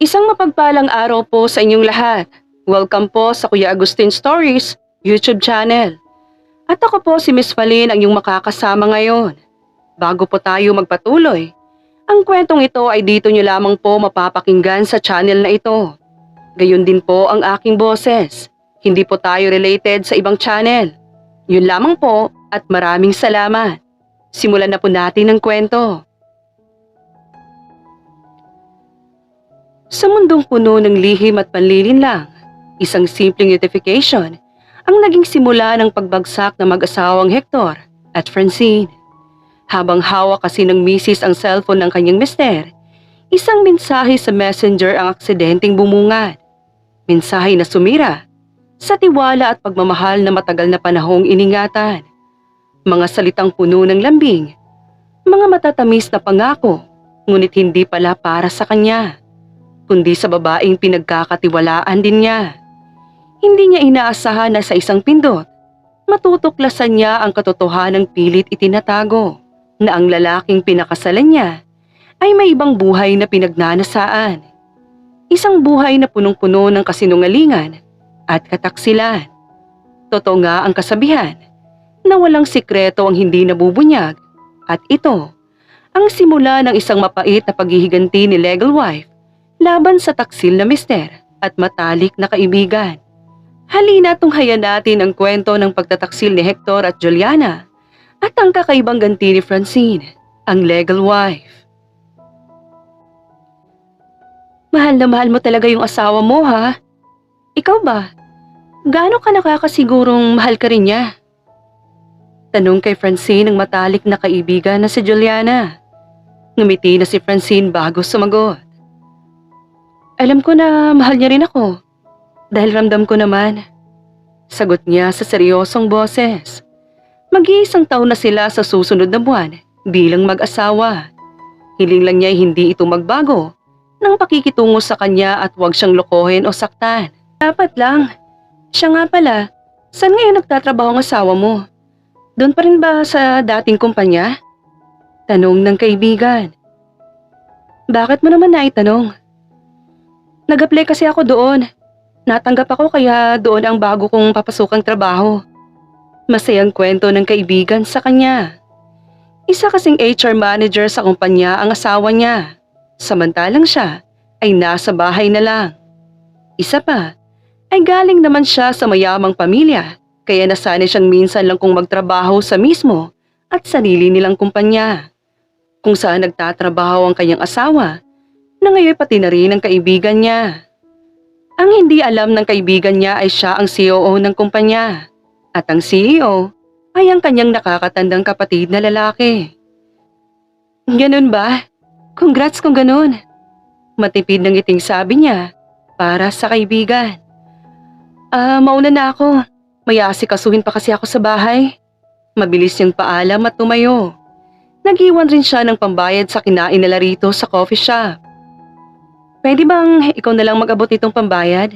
Isang mapagpalang araw po sa inyong lahat. Welcome po sa Kuya Agustin Stories YouTube channel. At ako po si Miss Falin ang iyong makakasama ngayon. Bago po tayo magpatuloy, ang kwentong ito ay dito nyo lamang po mapapakinggan sa channel na ito. Gayon din po ang aking boses. Hindi po tayo related sa ibang channel. Yun lamang po at maraming salamat. Simulan na po natin ang kwento. Sa mundong puno ng lihim at panlilinlang, isang simpleng notification ang naging simula ng pagbagsak ng mag-asawang Hector at Francine. Habang hawak kasi ng misis ang cellphone ng kanyang mister, isang mensahe sa messenger ang aksidenteng bumungad. Mensahe na sumira sa tiwala at pagmamahal na matagal na panahong iningatan. Mga salitang puno ng lambing, mga matatamis na pangako, ngunit hindi pala para sa kanya, kundi sa babaeng pinagkakatiwalaan din niya. Hindi niya inaasahan na sa isang pindot, matutuklasan niya ang katotohanang pilit itinatago, na ang lalaking pinakasalan niya ay may ibang buhay na pinagnanasaan. Isang buhay na punong-puno ng kasinungalingan at kataksilan. Totoo nga ang kasabihan na walang sikreto ang hindi nabubunyag, at ito ang simula ng isang mapait na paghihiganti ni legal wife laban sa taksil na mister at matalik na kaibigan. Halina tunghayan natin ang kwento ng pagtataksil ni Hector at Juliana at ang kakaibang ganti ni Francine, ang legal wife. Mahal na mahal mo talaga yung asawa mo, ha? Ikaw ba? Gaano ka nakakasigurong mahal ka rin niya? Tanong kay Francine ng matalik na kaibigan na si Juliana. Ngumiti na si Francine bago sumagot. Alam ko na mahal niya rin ako, dahil ramdam ko naman. Sagot niya sa seryosong boses. Mag-iisang taon na sila sa susunod na buwan bilang mag-asawa. Hiling lang niya hindi ito magbago ng pakikitungo sa kanya at huwag siyang lokohin o saktan. Dapat lang. Siya nga pala, saan ngayon nagtatrabaho ang asawa mo? Doon pa rin ba sa dating kumpanya? Tanong ng kaibigan. Bakit mo naman naitanong? Nag-apply kasi ako doon. Natanggap ako kaya doon ang bago kong papasukang trabaho. Masayang kwento ng kaibigan sa kanya. Isa kasing HR manager sa kumpanya ang asawa niya. Samantalang siya ay nasa bahay na lang. Isa pa, ay galing naman siya sa mayamang pamilya, kaya nasanay siyang minsan lang kung magtrabaho sa mismo at sarili nilang kumpanya. Kung saan nagtatrabaho ang kanyang asawa, na ngayon pati na rin ang kaibigan niya. Ang hindi alam ng kaibigan niya ay siya ang CEO ng kumpanya, at ang CEO ay ang kanyang nakakatandang kapatid na lalaki. Ganun ba? Congrats kung ganun. Matipid ng ngiting sabi niya para sa kaibigan. Mauna na ako. May asikasuhin pa kasi ako sa bahay. Mabilis niyang paalam at tumayo. Nag-iwan rin siya ng pambayad sa kinain nila rito sa coffee shop. Pwede bang ikaw na lang mag-abot nitong pambayad?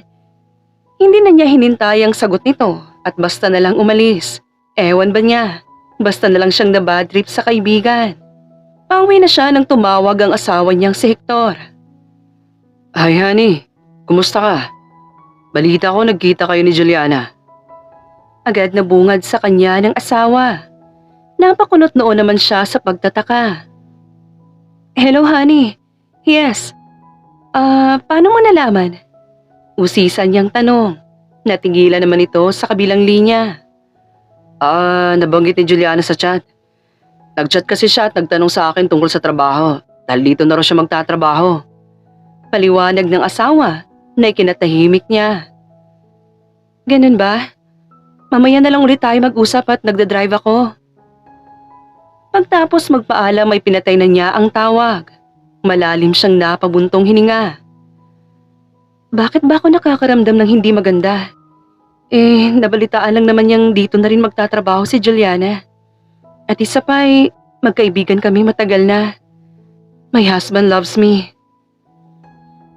Hindi na niya hinintay ang sagot nito at basta na lang umalis. Ewan ba niya? Basta na lang siyang nabad trip sa kaibigan. Pauwi na siya nang tumawag ang asawa niyang si Hector. Hi honey, kumusta ka? Balita ko nagkita kayo ni Juliana. Agad na bungad sa kanya ng asawa. Napakunot noon naman siya sa pagtataka. Hello honey, yes. Paano mo nalaman? Usisan niyang tanong. Natingilan naman ito sa kabilang linya. Nabanggit ni Juliana sa chat. Nag-chat kasi siya at nagtanong sa akin tungkol sa trabaho dahil dito na raw siya magtatrabaho. Paliwanag ng asawa na ikinatahimik niya. Ganun ba? Mamaya na lang ulit tayo mag-usap at nagdadrive ako. Pagtapos magpaalam ay pinatay na niya ang tawag. Malalim siyang napabuntong hininga. Bakit ba ako nakakaramdam ng hindi maganda? Nabalitaan lang naman niyang dito na rin magtatrabaho si Juliana. At isa pa ay magkaibigan kami matagal na. My husband loves me.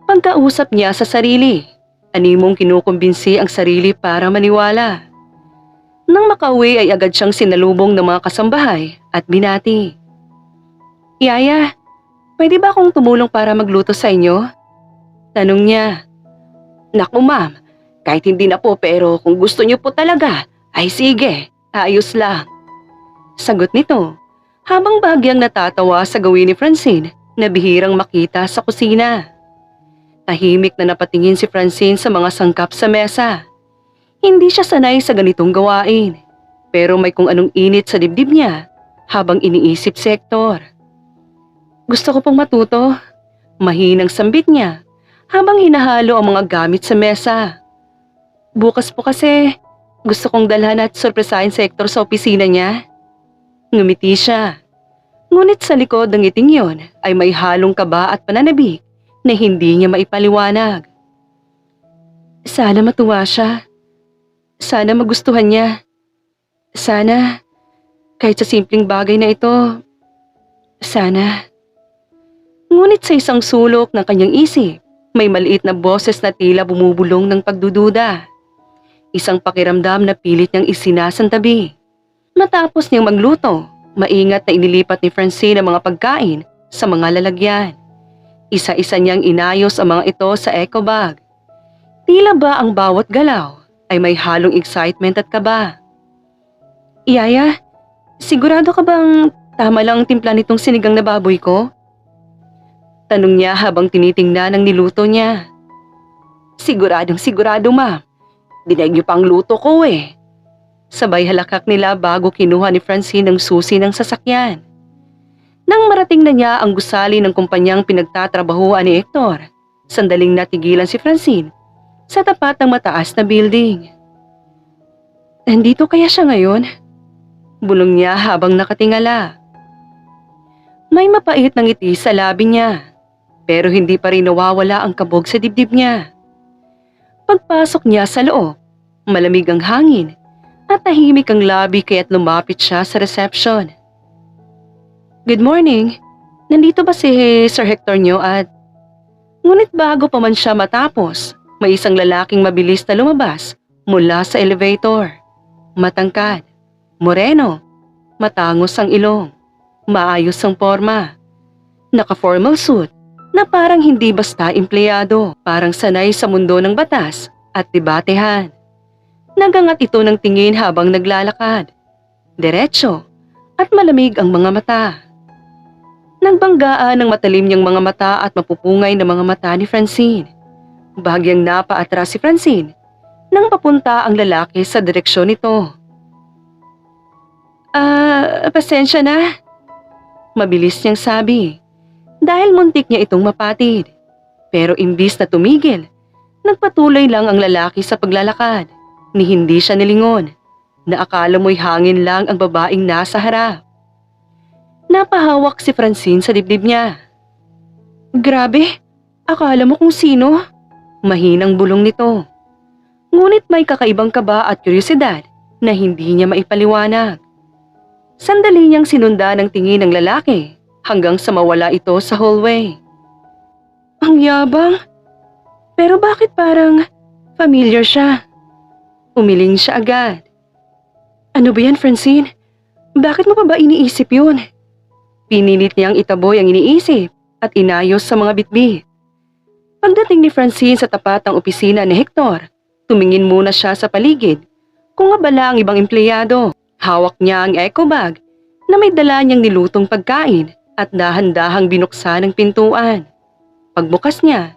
Pagkausap niya sa sarili, animong kinukumbinsi ang sarili para maniwala. Nang makauwi ay agad siyang sinalubong ng mga kasambahay at binati. Yaya, pwede ba akong tumulong para magluto sa inyo? Tanong niya. Naku ma'am, kahit hindi na po pero kung gusto niyo po talaga, ay sige, ayos lang. Sagot nito, habang bahagyang natatawa sa gawin ni Francine na bihirang makita sa kusina. Tahimik na napatingin si Francine sa mga sangkap sa mesa. Hindi siya sanay sa ganitong gawain, pero may kung anong init sa dibdib niya habang iniisip si Hector. Gusto ko pong matuto, mahinang sambit niya habang hinahalo ang mga gamit sa mesa. Bukas po kasi gusto kong dalhan at sorpresahin si Hector sa opisina niya. Ngumiti siya. Ngunit sa likod ng ngiting yon ay may halong kaba at pananabik na hindi niya maipaliwanag. Sana matuwa siya. Sana magustuhan niya. Sana, kahit sa simpleng bagay na ito, sana. Ngunit sa isang sulok ng kanyang isip, may maliit na boses na tila bumubulong ng pagdududa. Isang pakiramdam na pilit niyang isinasantabi. Matapos niyang magluto, maingat na inilipat ni Francine ang mga pagkain sa mga lalagyan. Isa-isa niyang inayos ang mga ito sa eco bag. Tila ba ang bawat galaw ay may halong excitement at kaba. Iyaya, sigurado ka bang tama lang ang timpla nitong sinigang na baboy ko? Tanong niya habang tinitingnan ang niluto niya. Siguradong sigurado ma'am. Dinag niyo pang luto ko eh. Sabay halakak nila bago kinuha ni Francine ang susi ng sasakyan. Nang marating na niya ang gusali ng kumpanyang pinagtatrabahuan ni Hector, sandaling natigilan si Francine sa tapat ng mataas na building. Nandito kaya siya ngayon? Bulong niya habang nakatingala. May mapait na ngiti sa labi niya, pero hindi pa rin nawawala ang kabog sa dibdib niya. Pagpasok niya sa loob, malamig ang hangin at tahimik ang labi kaya't lumapit siya sa reception. Good morning, nandito ba si Sir Hector niyo at... Ngunit bago pa man siya matapos, may isang lalaking mabilis na lumabas mula sa elevator. Matangkad, moreno, matangos ang ilong, maayos ang forma. Naka-formal suit na parang hindi basta empleyado, parang sanay sa mundo ng batas at debatehan. Nagangat ito ng tingin habang naglalakad. Diretso at malamig ang mga mata. Nagbanggaan ng matalim niyang mga mata at mapupungay na mga mata ni Francine. Bahagyang napaatras si Francine nang papunta ang lalaki sa direksyon nito. Pasensya na. Mabilis niyang sabi. Dahil muntik niya itong mapatid. Pero imbis na tumigil, nagpatuloy lang ang lalaki sa paglalakad, ni hindi siya nilingon, na akala mo'y hangin lang ang babaeng nasa harap. Napahawak si Francine sa dibdib niya. Grabe, akala mo kung sino? Mahinang bulong nito. Ngunit may kakaibang kaba at kuryosidad na hindi niya maipaliwanag. Sandali niyang sinundan ng tingin ng lalaki hanggang sa mawala ito sa hallway. Ang yabang. Pero bakit parang familiar siya? Umiling siya agad. Ano ba yan, Francine? Bakit mo pa ba iniisip yun? Pinilit niyang itaboy ang iniisip at inayos sa mga bitbit. Pagdating ni Francine sa tapat ng opisina ni Hector, tumingin muna siya sa paligid kung abala ang ibang empleyado. Hawak niya ang eco bag na may dala niyang nilutong pagkain at dahan-dahang binuksan ang pintuan. Pagbukas niya,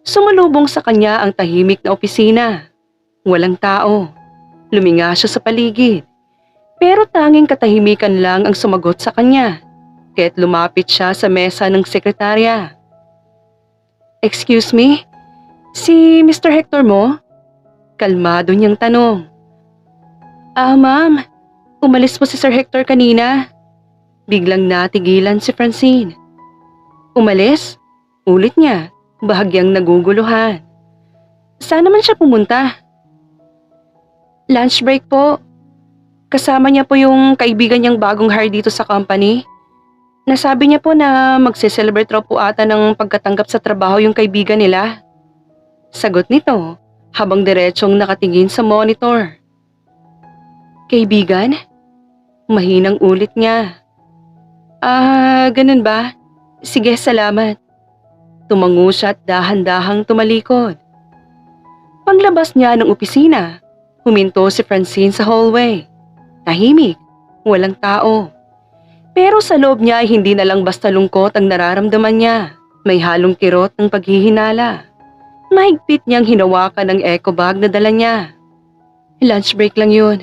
sumalubong sa kanya ang tahimik na opisina. Walang tao. Luminga siya sa paligid. Pero tanging katahimikan lang ang sumagot sa kanya. Kaya't lumapit siya sa mesa ng sekretarya. Excuse me? Si Mr. Hector mo? Kalmado niyang tanong. Ma'am. Umalis po si Sir Hector kanina. Biglang natigilan si Francine. Umalis? Ulit niya, bahagyang naguguluhan. Saan naman siya pumunta? Lunch break po. Kasama niya po yung kaibigan niyang bagong hire dito sa company. Nasabi niya po na magse-celebrate raw po ata ng pagkatanggap sa trabaho yung kaibigan nila. Sagot nito habang diretsong nakatingin sa monitor. Kaibigan? Mahinang ulit niya. Ganun ba? Sige, salamat. Tumango siya at dahan-dahang tumalikod. Paglabas niya ng opisina, huminto si Francine sa hallway. Tahimik, walang tao. Pero sa loob niya ay hindi na lang basta lungkot ang nararamdaman niya. May halong kirot ng paghihinala. Mahigpit niyang hinawakan ang eco bag na dala niya. Lunch break lang yun.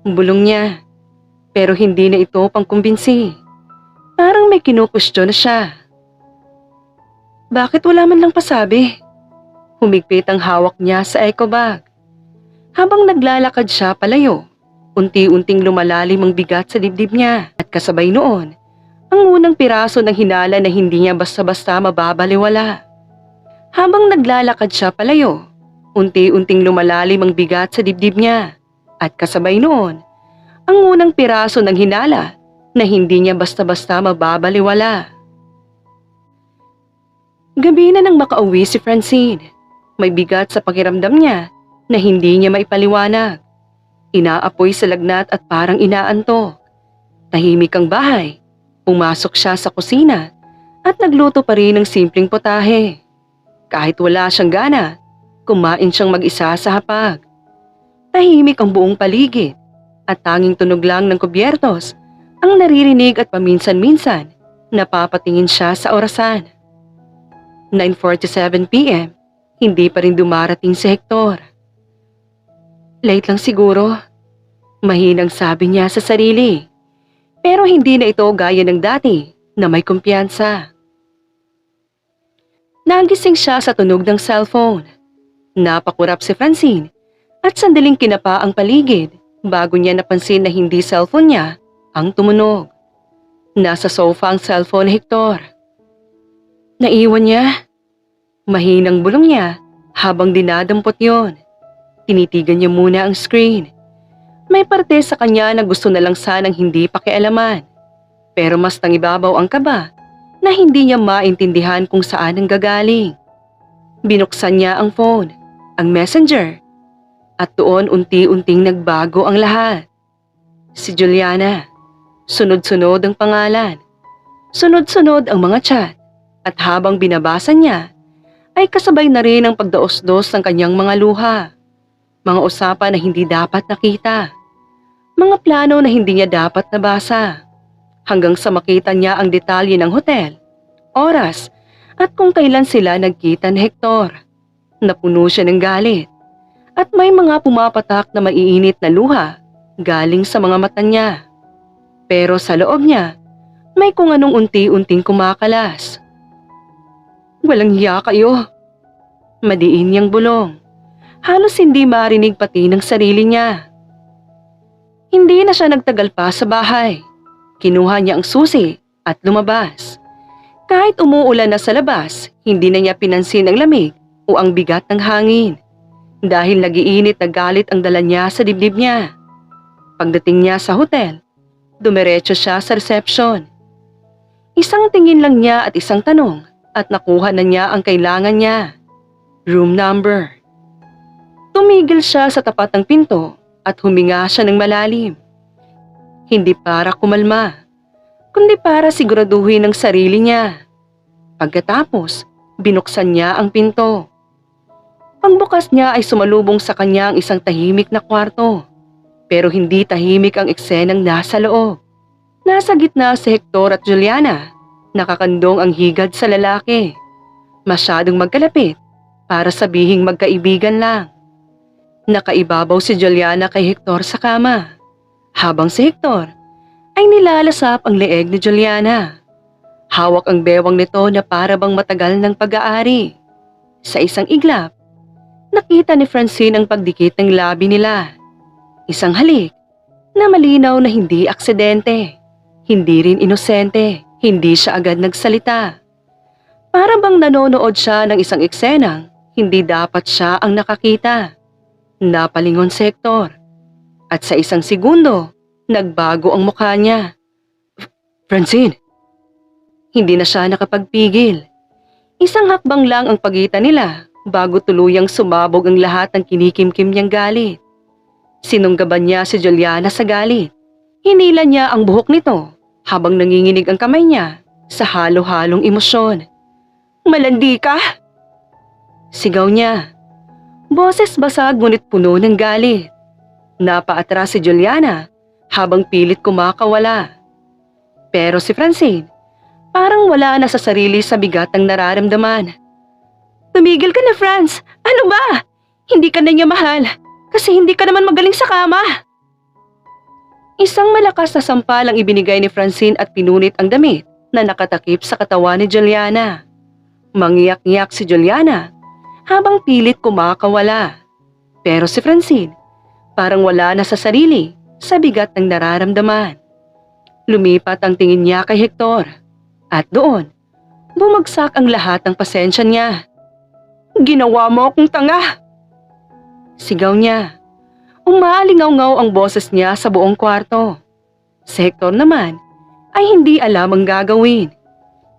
Bulong niya. Pero hindi na ito pangkumbinsi. Parang may kinukwestiyon na siya. Bakit wala man lang pasabi? Humigpit ang hawak niya sa eco bag. Habang naglalakad siya palayo, unti-unting lumalalim ang bigat sa dibdib niya at kasabay noon, ang unang piraso ng hinala na hindi niya basta-basta mababaliwala. Habang naglalakad siya palayo, unti-unting lumalalim ang bigat sa dibdib niya at kasabay noon, ang unang piraso ng hinala na hindi niya basta-basta mababaliwala. Gabi na nang makauwi si Francine. May bigat sa pakiramdam niya na hindi niya maipaliwanag. Inaapoy sa lagnat at parang inaantok. Tahimik ang bahay. Pumasok siya sa kusina at nagluto pa rin ng simpleng potahe. Kahit wala siyang gana, kumain siyang mag-isa sa hapag. Tahimik ang buong paligid at tanging tunog lang ng kubyertos ang naririnig at paminsan-minsan napapatingin siya sa orasan. 9:47 p.m. Hindi pa rin dumarating si Hector. Late lang siguro. Mahinang sabi niya sa sarili. Pero hindi na ito gaya ng dati na may kumpiyansa. Nagising siya sa tunog ng cellphone. Napakurap si Francine at sandaling kinapa ang paligid bago niya napansin na hindi cellphone niya ang tumunog. Nasa sofa ang cellphone ni Hector. Naiwan niya. Mahinang bulong niya habang dinadampot yon. Tinitigan niya muna ang screen. May parte sa kanya na gusto na lang sanang hindi pakialaman. Pero mas nangibabaw ang kaba na hindi niya maintindihan kung saan ang gagaling. Binuksan niya ang phone, ang messenger, at doon unti-unting nagbago ang lahat. Si Juliana. Sunod-sunod ang pangalan. Sunod-sunod ang mga chat. At habang binabasa niya, ay kasabay na rin ang pagdaos-dos ng kanyang mga luha. Mga usapan na hindi dapat nakita. Mga plano na hindi niya dapat nabasa. Hanggang sa makita niya ang detalye ng hotel, oras, at kung kailan sila nagkita ni Hector. Napuno siya ng galit. At may mga pumapatak na maiinit na luha galing sa mga mata niya. Pero sa loob niya, may kung anong unti-unting kumakalas. Walang hiya kayo. Madiin niyang bulong. Halos hindi marinig pati ng sarili niya. Hindi na siya nagtagal pa sa bahay. Kinuha niya ang susi at lumabas. Kahit umuulan na sa labas, hindi na niya pinansin ang lamig o ang bigat ng hangin. Dahil nagiinit na galit ang dala niya sa dibdib niya. Pagdating niya sa hotel, dumiretso siya sa reception. Isang tingin lang niya at isang tanong at nakuha na niya ang kailangan niya. Room number. Tumigil siya sa tapat ng pinto at huminga siya ng malalim. Hindi para kumalma, kundi para siguraduhin ang sarili niya. Pagkatapos, binuksan niya ang pinto. Pagbukas niya ay sumalubong sa kanya ang isang tahimik na kwarto. Pero hindi tahimik ang eksenang nasa loob. Nasa gitna si Hector at Juliana. Nakakandong ang higad sa lalaki. Masyadong magkalapit para sabihing magkaibigan lang. Nakaibabaw si Juliana kay Hector sa kama. Habang si Hector ay nilalasap ang leeg ni Juliana. Hawak ang bewang nito na para bang matagal ng pag-aari. Sa isang iglap, nakita ni Francine ang pagdikit ng labi nila. Isang halik na malinaw na hindi aksidente, hindi rin inosente, hindi siya agad nagsalita. Para bang nanonood siya ng isang eksenang hindi dapat siya ang nakakita. Napalingon si Hector at sa isang segundo, nagbago ang mukha niya. Francine! Hindi na siya nakapagpigil. Isang hakbang lang ang pagitan nila bago tuluyang sumabog ang lahat ng kinikimkim niyang galit. Sinunggaban niya si Juliana sa galit. Hinila niya ang buhok nito habang nanginginig ang kamay niya sa halo-halong emosyon. Malandi ka! Sigaw niya. Boses basag ngunit puno ng galit. Napaatras si Juliana habang pilit kumakawala. Pero si Francine, parang wala na sa sarili sa bigat ng nararamdaman. Tumigil ka na, Franz! Ano ba? Hindi ka na niya mahal kasi hindi ka naman magaling sa kama. Isang malakas na sampal ang ibinigay ni Francine at pinunit ang damit na nakatakip sa katawan ni Juliana. Mangiyak-ngiyak si Juliana habang pilit kumakawala. Pero si Francine, parang wala na sa sarili sa bigat ng nararamdaman. Lumipat ang tingin niya kay Hector at doon, bumagsak ang lahat ng pasensya niya. Ginawa mo akong tanga! Sigaw niya. Umaalingaw-ngaw ang boses niya sa buong kwarto. Si Hector naman ay hindi alam ang gagawin.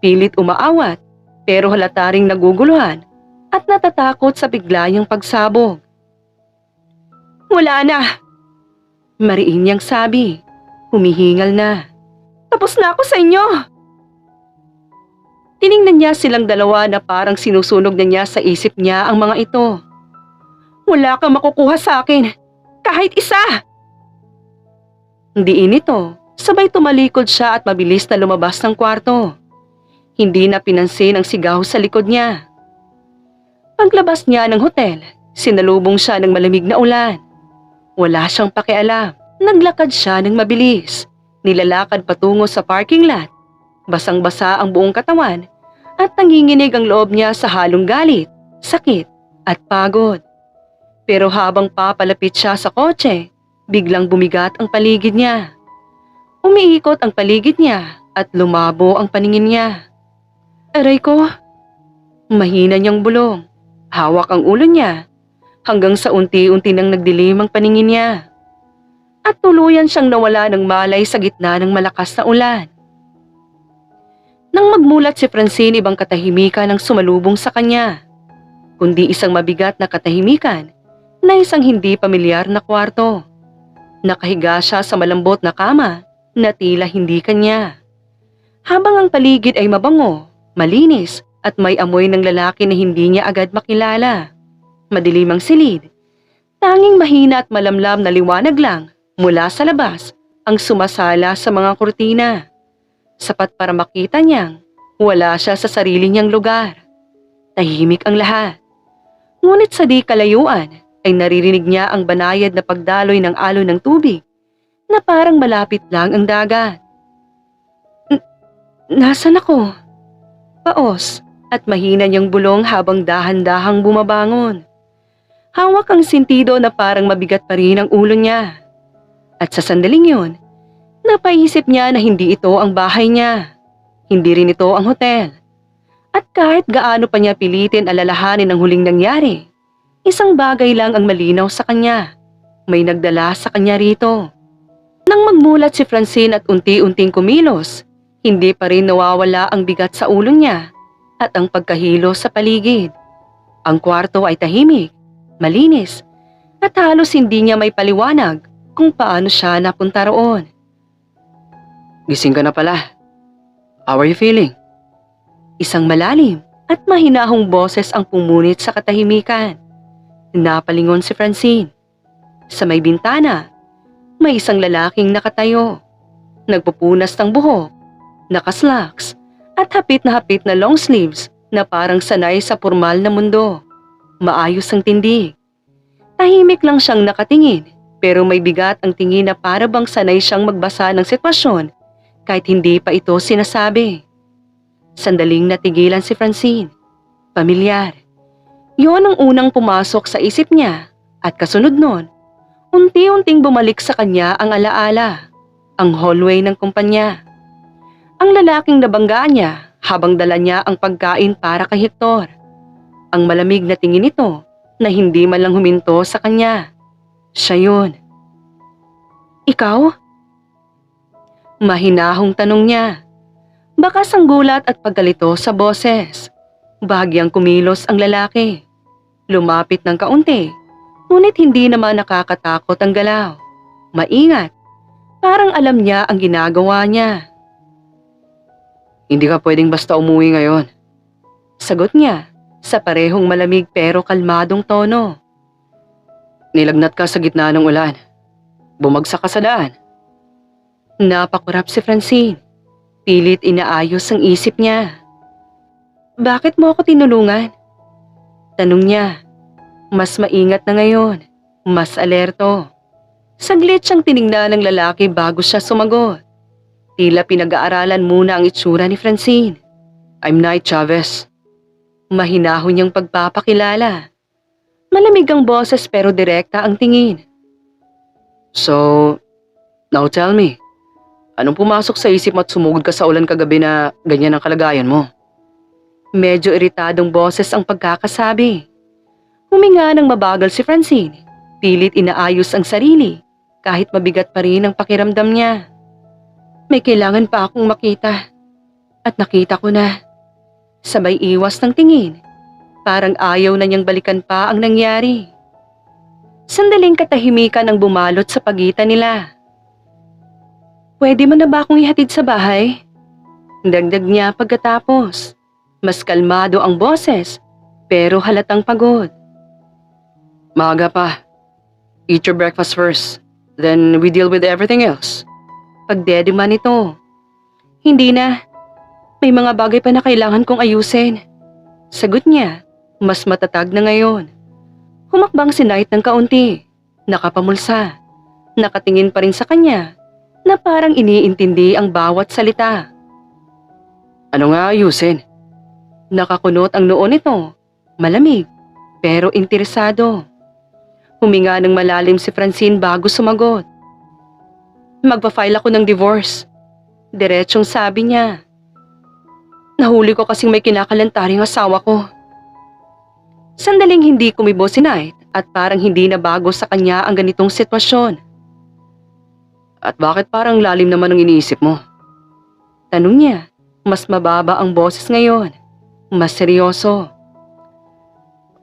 Pilit umaawat pero halata ring naguguluhan at natatakot sa biglayang pagsabog. Wala na! Mariin niyang sabi. Humihingal na. Tapos na ako sa inyo! Tiningnan niya silang dalawa na parang sinusunog na niya sa isip niya ang mga ito. Wala kang makukuha sa akin! Kahit isa! Diin ito, sabay tumalikod siya at mabilis na lumabas ng kwarto. Hindi na pinansin ang sigaw sa likod niya. Paglabas niya ng hotel, sinalubong siya ng malamig na ulan. Wala siyang pakialam. Naglakad siya ng mabilis. Nilalakad patungo sa parking lot. Basang-basa ang buong katawan at nanginginig ang loob niya sa halong galit, sakit at pagod. Pero habang papalapit siya sa kotse, biglang bumigat ang paligid niya. Umiikot ang paligid niya at lumabo ang paningin niya. Aray ko! Mahina niyang bulong. Hawak ang ulo niya hanggang sa unti-unti nang nagdilim ang paningin niya. At tuluyan siyang nawala ng malay sa gitna ng malakas na ulan. Nang magmulat si Francine, ibang katahimikan ang sumalubong sa kanya. Kundi isang mabigat na katahimikan na isang hindi pamilyar na kwarto. Nakahiga siya sa malambot na kama na tila hindi kanya. Habang ang paligid ay mabango, malinis at may amoy ng lalaki na hindi niya agad makilala. Madilim ang silid. Tanging mahina at malamlam na liwanag lang mula sa labas ang sumasala sa mga kurtina. Sapat para makita niyang wala siya sa sarili niyang lugar. Tahimik ang lahat. Ngunit sa di kalayuan ay naririnig niya ang banayad na pagdaloy ng alon ng tubig na parang malapit lang ang dagat. Nasaan ako? Paos at mahina niyang bulong habang dahan-dahang bumabangon. Hawak ang sentido na parang mabigat pa rin ang ulo niya. At sa sandaling yun, napaisip niya na hindi ito ang bahay niya. Hindi rin ito ang hotel. At kahit gaano pa niya pilitin alalahanin ang huling nangyari, isang bagay lang ang malinaw sa kanya. May nagdala sa kanya rito. Nang magmulat si Francine at unti-unting kumilos, hindi pa rin nawawala ang bigat sa ulo niya at ang pagkahilo sa paligid. Ang kwarto ay tahimik, malinis, at halos hindi niya may paliwanag kung paano siya napunta roon. Gising ka na pala. How are you feeling? Isang malalim at mahinahong boses ang pumunit sa katahimikan. Napalingon si Francine. Sa may bintana, may isang lalaking nakatayo. Nagpupunas ng buhok, nakaslacks, at hapit na long sleeves na parang sanay sa formal na mundo. Maayos ang tindig. Tahimik lang siyang nakatingin pero may bigat ang tingin na para bang sanay siyang magbasa ng sitwasyon kahit hindi pa ito sinasabi. Sandaling natigilan si Francine. Pamilyar. Yon ang unang pumasok sa isip niya at kasunod nun, unti-unting bumalik sa kanya ang alaala, ang hallway ng kumpanya. Ang lalaking nabanggaan niya habang dala niya ang pagkain para kay Hector. Ang malamig na tingin nito na hindi man lang huminto sa kanya. Siya yun. Ikaw? Mahinahong tanong niya. Bakas ang gulat at pagkalito sa boses. Bahagyang kumilos ang lalaki. Lumapit ng kaunti, ngunit hindi naman nakakatakot ang galaw. Maingat, parang alam niya ang ginagawa niya. Hindi ka pwedeng basta umuwi ngayon. Sagot niya sa parehong malamig pero kalmadong tono. Nilagnat ka sa gitna ng ulan. Bumagsak ka sa daan. Napakurap si Francine. Pilit inaayos ang isip niya. Bakit mo ako tinulungan? Tanong niya. Mas maingat na ngayon. Mas alerto. Saglit siyang tiningnan ng lalaki bago siya sumagot. Tila pinag-aaralan muna ang itsura ni Francine. I'm Knight Chavez. Mahinahon niyang pagpapakilala. Malamig ang boses pero direkta ang tingin. So, now tell me, anong pumasok sa isip mo at sumugod ka sa ulan kagabi na ganyan ang kalagayan mo? Medyo iritadong boses ang pagkakasabi. Huminga ng mabagal si Francine. Pilit inaayos ang sarili kahit mabigat pa rin ang pakiramdam niya. May kailangan pa akong makita. At nakita ko na. Sabay iwas ng tingin. Parang ayaw na niyang balikan pa ang nangyari. Sandaling katahimikan ang bumalot sa pagitan nila. Pwede mo na ba akong ihatid sa bahay? Dagdag niya pagkatapos. Mas kalmado ang boses, pero halatang pagod. Maaga pa. Eat your breakfast first, then we deal with everything else. Pagdedema nito. Hindi na. May mga bagay pa na kailangan kong ayusin. Sagot niya, mas matatag na ngayon. Humakbang si Knight ng kaunti. Nakapamulsa. Nakatingin pa rin sa kanya na parang iniintindi ang bawat salita. Ano nga ayusin? Nakakunot ang noo nito. Malamig, pero interesado. Huminga ng malalim si Francine bago sumagot. Magpa-file ako ng divorce. Diretsong sabi niya. Nahuli ko kasing may kinakalantaring asawa ko. Sandaling hindi kumibo si Knight at parang hindi na bago sa kanya ang ganitong sitwasyon. At bakit parang lalim naman ang iniisip mo? Tanong niya, mas mababa ang boses ngayon. Mas seryoso.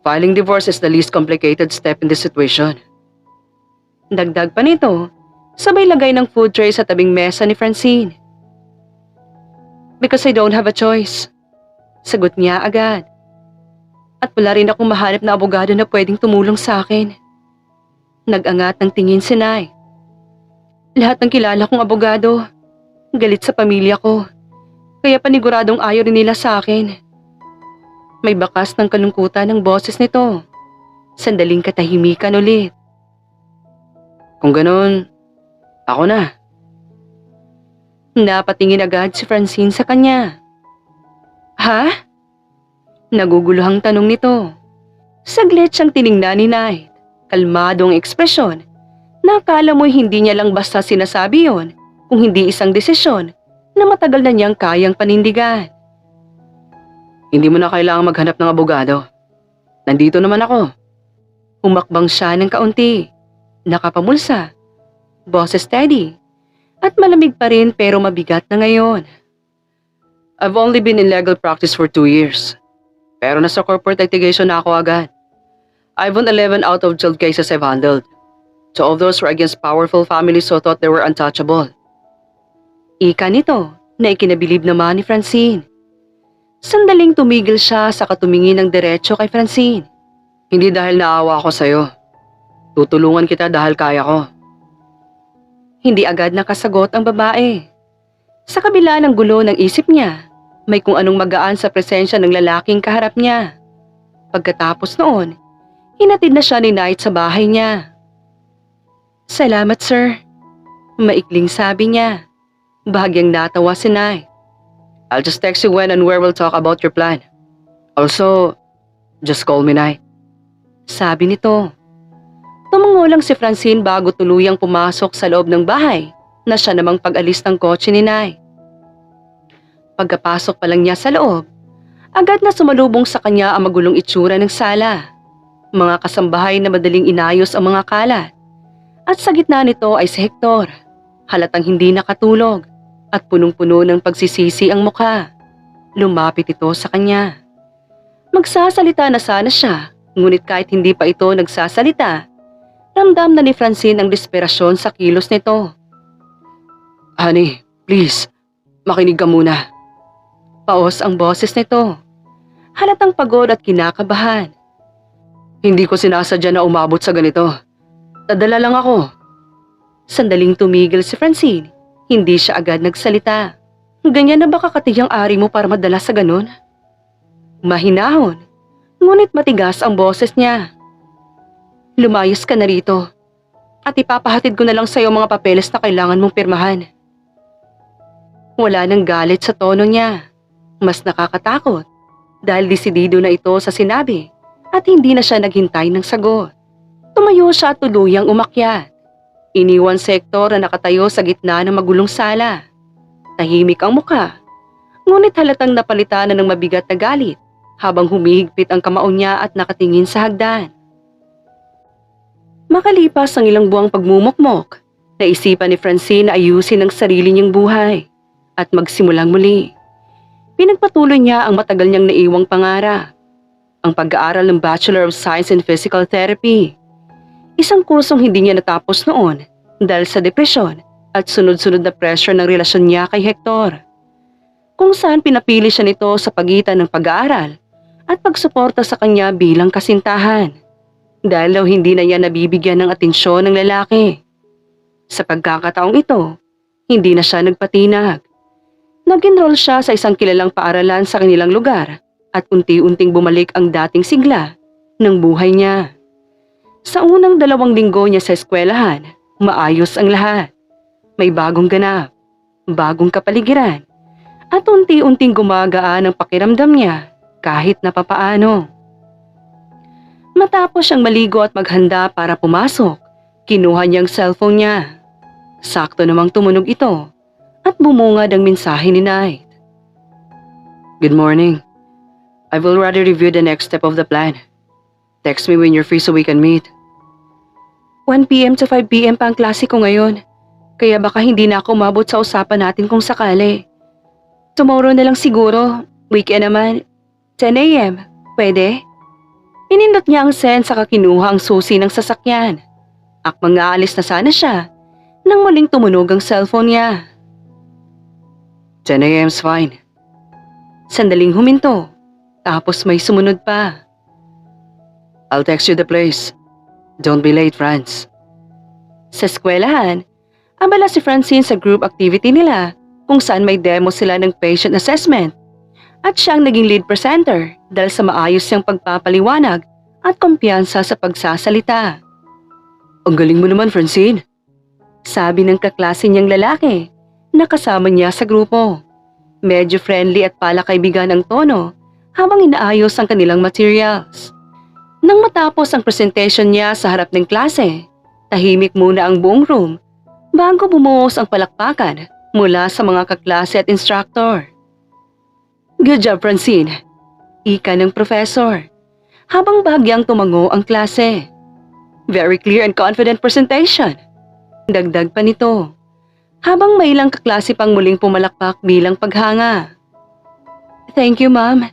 Filing divorce is the least complicated step in this situation. Dagdag pa nito, sabay lagay ng food tray sa tabing mesa ni Francine. Because I don't have a choice. Sagot niya agad. At wala rin akong mahanap na abogado na pwedeng tumulong sa akin. Nag-angat ng tingin si Nay. Lahat ng kilala kong abogado, galit sa pamilya ko. Kaya paniguradong ayaw rin nila sa akin. May bakas ng kalungkutan ng boses nito. Sandaling katahimikan ulit. Kung ganun, ako na. Napatingin agad si Francine sa kanya. Ha? Naguguluhang tanong nito. Saglit siyang tiningnan ni Knight. Kalmadong ekspresyon. Nakala mo'y hindi niya lang basta sinasabi yon, kung hindi isang desisyon na matagal na niyang kayang panindigan. Hindi mo na kailangang maghanap ng abogado. Nandito naman ako. Humakbang siya ng kaunti. Nakapamulsa. Boses steady. At malamig pa rin pero mabigat na ngayon. I've only been in legal practice for 2 years. Pero nasa corporate litigation na ako agad. I've won 11 out of 12 cases I've handled. 2 of those were against powerful families who thought they were untouchable. Ika nito na ikinabilib naman ni Francine. Sandaling tumigil siya sa katumingin ng diretso kay Francine. Hindi dahil naawa ako sa'yo. Tutulungan kita dahil kaya ko. Hindi agad nakasagot ang babae. Sa kabila ng gulo ng isip niya, may kung anong magaan sa presensya ng lalaking kaharap niya. Pagkatapos noon, hinatid na siya ni Knight sa bahay niya. Salamat sir. Maikling sabi niya. Bahagyang natawa si Knight. I'll just text you when and where we'll talk about your plan. Also, just call me Knight. Sabi nito. Tumungo lang si Francine bago tuluyang pumasok sa loob ng bahay na siya namang pag-alis ng kotse ni Knight. Pagkapasok pa lang niya sa loob, agad na sumalubong sa kanya ang magulong itsura ng sala. Mga kasambahay na madaling inayos ang mga kalat. At sa gitna nito ay si Hector, halatang hindi nakatulog at punong-puno ng pagsisisi ang mukha. Lumapit ito sa kanya. Magsasalita na sana siya, ngunit kahit hindi pa ito nagsasalita, ramdam na ni Francine ang desperasyon sa kilos nito. Honey, please, makinig ka muna. Paos ang boses nito. halatang pagod at kinakabahan. Hindi ko sinasadya na umabot sa ganito. Nadala lang ako. Sandaling tumigil si Francine. Hindi siya agad nagsalita. Ganyan na ba kakatiyang ari mo para madala sa ganun? Mahinahon, ngunit matigas ang boses niya. Lumayas ka na rito. At ipapahatid ko na lang sa'yo mga papeles na kailangan mong pirmahan. Wala nang galit sa tono niya. Mas nakakatakot dahil desidido na ito sa sinabi at hindi na siya naghintay ng sagot. Tumayo siya at tuluyang umakyat. Iniwan si Hector na nakatayo sa gitna ng magulong sala. Tahimik ang mukha, ngunit halatang napalitan na ng mabigat na galit habang humihigpit ang kamao niya at nakatingin sa hagdan. Makalipas ang ilang buwang pagmumukmok, naisipan ni Francine na ayusin ang sarili niyang buhay at magsimulang muli. Pinagpatuloy niya ang matagal niyang naiwang pangarap, ang pag-aaral ng Bachelor of Science in Physical Therapy. Isang kursong hindi niya natapos noon dahil sa depresyon at sunod-sunod na pressure ng relasyon niya kay Hector. Kung saan pinapili siya nito sa pagitan ng pag-aaral at pagsuporta sa kanya bilang kasintahan. Dahil daw hindi na niya nabibigyan ng atensyon ng lalaki. Sa pagkakataong ito, hindi na siya nagpatinag. Nag-enroll siya sa isang kilalang paaralan sa kanilang lugar at unti-unting bumalik ang dating sigla ng buhay niya. Sa unang 2 linggo niya sa eskwelahan, maayos ang lahat. May bagong ganap, bagong kapaligiran, at unti-unting gumagaan ang pakiramdam niya kahit na papaano. Matapos siyang maligo at maghanda para pumasok, kinuha niyang cellphone niya. Sakto namang tumunog ito at bumungad ang mensahe ni Knight. Good morning. I've already reviewed the next step of the plan. Text me when you're free so we can meet. 1 p.m. to 5 p.m. pa ang klase ko ngayon. Kaya baka hindi na ako umabot sa usapan natin kung sakali. Tomorrow na lang siguro. Weekend naman. 10 a.m. Pwede? Pinindot niya ang send saka kinuha ang susi ng sasakyan. Akmang aalis na sana siya nang muling tumunog ang cellphone niya. 10 a.m.'s fine. Sandaling huminto. Tapos may sumunod pa. I'll text you the place. Don't be late, Franz. Sa eskwelahan, abala si Francine sa group activity nila kung saan may demo sila ng patient assessment at siya ang naging lead presenter dahil sa maayos niyang pagpapaliwanag at kumpiyansa sa pagsasalita. Ang galing mo naman, Francine. Sabi ng kaklase niyang lalaki na kasama niya sa grupo. Medyo friendly at palakaibigan ang tono habang inaayos ang kanilang materials. Nang matapos ang presentation niya sa harap ng klase, tahimik muna ang buong room bago bumuhos ang palakpakan mula sa mga kaklase at instructor. Good job, Francine. Ika ng professor, habang bahagyang tumango ang klase. Very clear and confident presentation. Dagdag pa nito, habang may ilang kaklase pang muling pumalakpak bilang paghanga. Thank you, ma'am.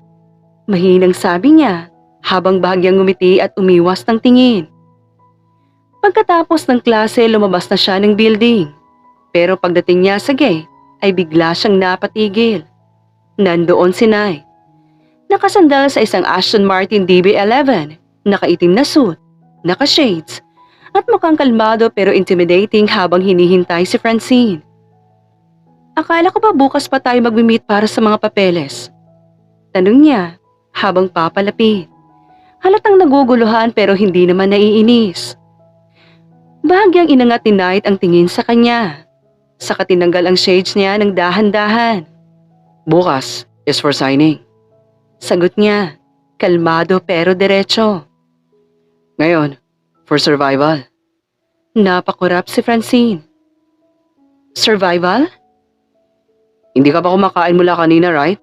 Mahinang sabi niya, habang bahagyang ngumiti at umiwas ng tingin. Pagkatapos ng klase, lumabas na siya ng building. Pero pagdating niya sa gate, ay bigla siyang napatigil. Nandoon si Knight. Nakasandal sa isang Aston Martin DB11, nakaitim na suit, naka-shades, at mukhang kalmado pero intimidating habang hinihintay si Francine. Akala ko ba bukas pa tayo mag-meet para sa mga papeles? Tanong niya habang papalapit. Halatang naguguluhan pero hindi naman naiinis. Bahagyang inangat ni Knight ang tingin sa kanya. Saka tinanggal ang shades niya ng dahan-dahan. Bukas is for signing. Sagot niya, kalmado pero diretso. Ngayon, for survival. Napakurap si Francine. Survival? Hindi ka ba kumakain mula kanina, right?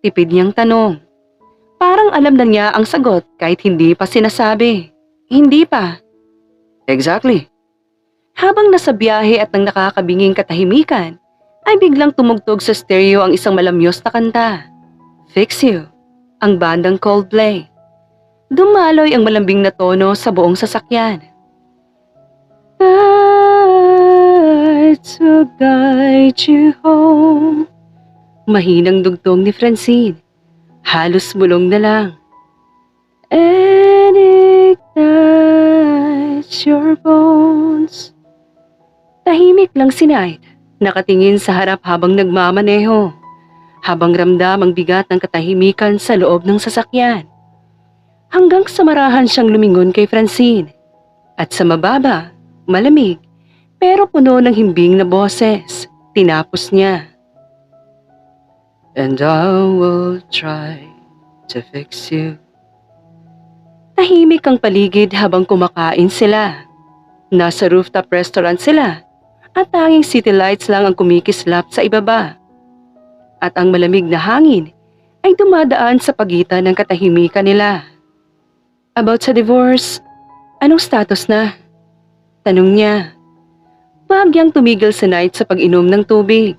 Tipid niyang tanong. Parang alam na niya ang sagot kahit hindi pa sinasabi. Hindi pa. Exactly. Habang nasa biyahe at nang nakakabinging katahimikan, ay biglang tumugtog sa stereo ang isang malamyos na kanta. Fix You, ang bandang Coldplay. Dumaloy ang malambing na tono sa buong sasakyan. Lights will guide you home. Mahinang dugtong ni Francine. Halos bulong na lang. And ignites your bones. Tahimik lang si Knight, nakatingin sa harap habang nagmamaneho, habang ramdam ang bigat ng katahimikan sa loob ng sasakyan. Hanggang sa marahan siyang lumingon kay Francine. At sa mababa, malamig, pero puno ng himbing na boses, tinapos niya. And I will try to fix you. Tahimik ang paligid habang kumakain sila. Nasa rooftop restaurant sila at tanging city lights lang ang kumikislap sa ibaba. At ang malamig na hangin ay dumadaan sa pagitan ng katahimikan nila. About sa divorce, anong status na? Tanong niya. Bahagyang tumigil si Knight sa pag-inom ng tubig.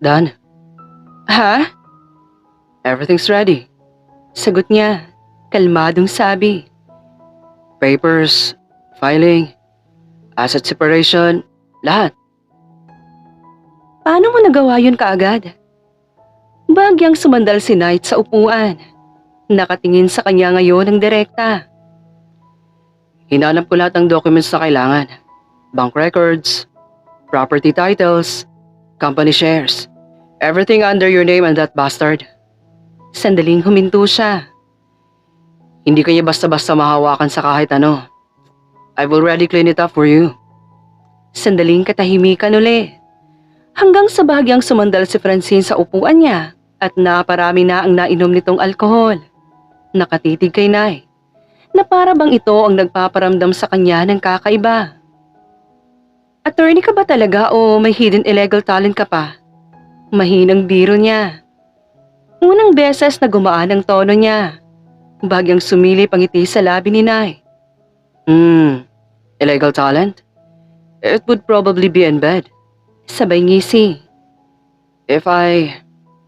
Done. Ha? Everything's ready. Sagot niya, kalmadong sabi. Papers, filing, asset separation, lahat. Paano mo nagawa yun kaagad? Bahagyang sumandal si Knight sa upuan. Nakatingin sa kanya ngayon ng direkta. Hinanap ko lahat ng documents na kailangan. Bank records, property titles, company shares. Everything under your name and that bastard. Sandaling huminto siya. Hindi kanya basta-basta mahawakan sa kahit ano. I've already cleaned it up for you. Sandaling katahimikan uli. Hanggang sa bahagyang sumandal si Francine sa upuan niya at naparami na ang nainom nitong alkohol. Nakatitig kay Nay, na para bang ito ang nagpaparamdam sa kanya ng kakaiba. Attorney ka ba talaga o may hidden illegal talent ka pa? Mahinang biro niya. Unang beses na gumaan ang tono niya. Bagyang sumilip ang ngiti sa labi ni Nay. Illegal talent? It would probably be in bed. Sabay ngisi. If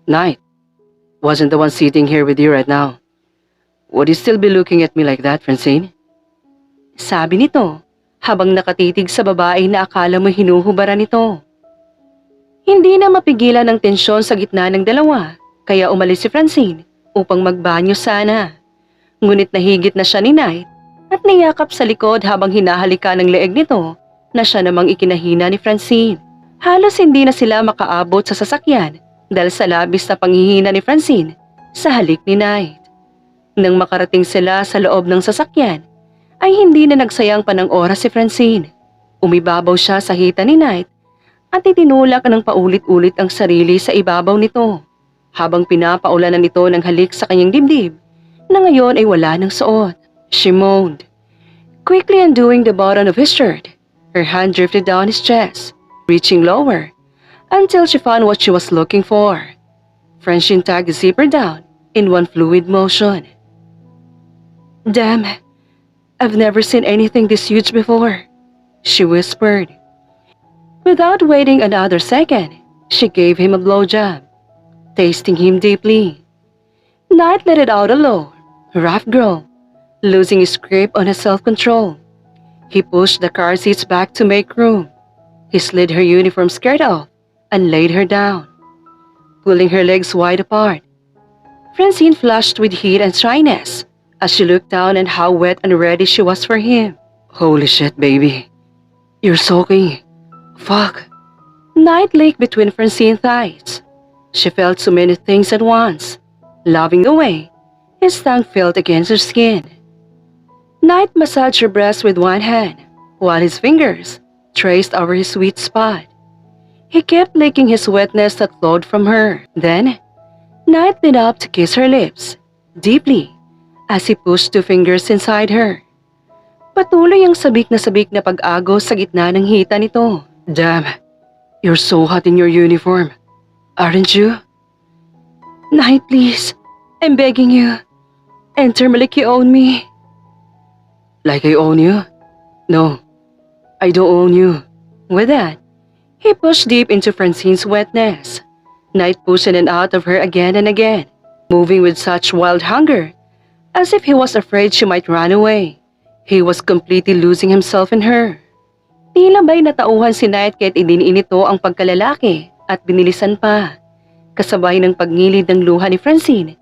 Knight, wasn't the one sitting here with you right now, would you still be looking at me like that, Francine? Sabi nito, habang nakatitig sa babae na akala mo hinuhubaran nito. Hindi na mapigilan ang tensyon sa gitna ng dalawa, kaya umalis si Francine upang magbanyo sana. Ngunit nahigit na siya ni Knight at niyakap sa likod habang hinahalika ng leeg nito na siya namang ikinahina ni Francine. Halos hindi na sila makaabot sa sasakyan dahil sa labis na panghihina ni Francine sa halik ni Knight. Nang makarating sila sa loob ng sasakyan, ay hindi na nagsayang pa ng oras si Francine. Umibabaw siya sa hita ni Knight at itinulak ng paulit-ulit ang sarili sa ibabaw nito habang pinapaulanan nito ng halik sa kanyang dibdib na ngayon ay wala ng suot. She moaned, quickly undoing the button of his shirt. Her hand drifted down his chest, reaching lower until she found what she was looking for. Francine tugged the zipper down in one fluid motion. Damn, I've never seen anything this huge before, she whispered. Without waiting another second, she gave him a blowjob, tasting him deeply. Knight let it out a low, rough groan, losing his grip on his self-control. He pushed the car seats back to make room. He slid her uniform skirt off and laid her down, pulling her legs wide apart. Francine flushed with heat and shyness as she looked down at how wet and ready she was for him. Holy shit, baby. You're soaking. Fuck. Knight lay between Francine's thighs. She felt so many things at once. Loving away, his tongue felt against her skin. Knight massaged her breast with one hand, while his fingers traced over his sweet spot. He kept licking his wetness that flowed from her. Then, Knight leaned up to kiss her lips, deeply, as he pushed 2 fingers inside her. Patuloy ang sabik na pag-agos sa gitna ng hita nito. Damn, you're so hot in your uniform, aren't you? Knight, please, I'm begging you. Enter me like you own me. Like I own you? No, I don't own you. With that, he pushed deep into Francine's wetness. Knight pushed in and out of her again and again, moving with such wild hunger, as if he was afraid she might run away. He was completely losing himself in her. Tila ba'y natauhan si Knight kahit idiniin ito ang pagkalalaki at binilisan pa. kasabay ng pagngilid ng luha ni Francine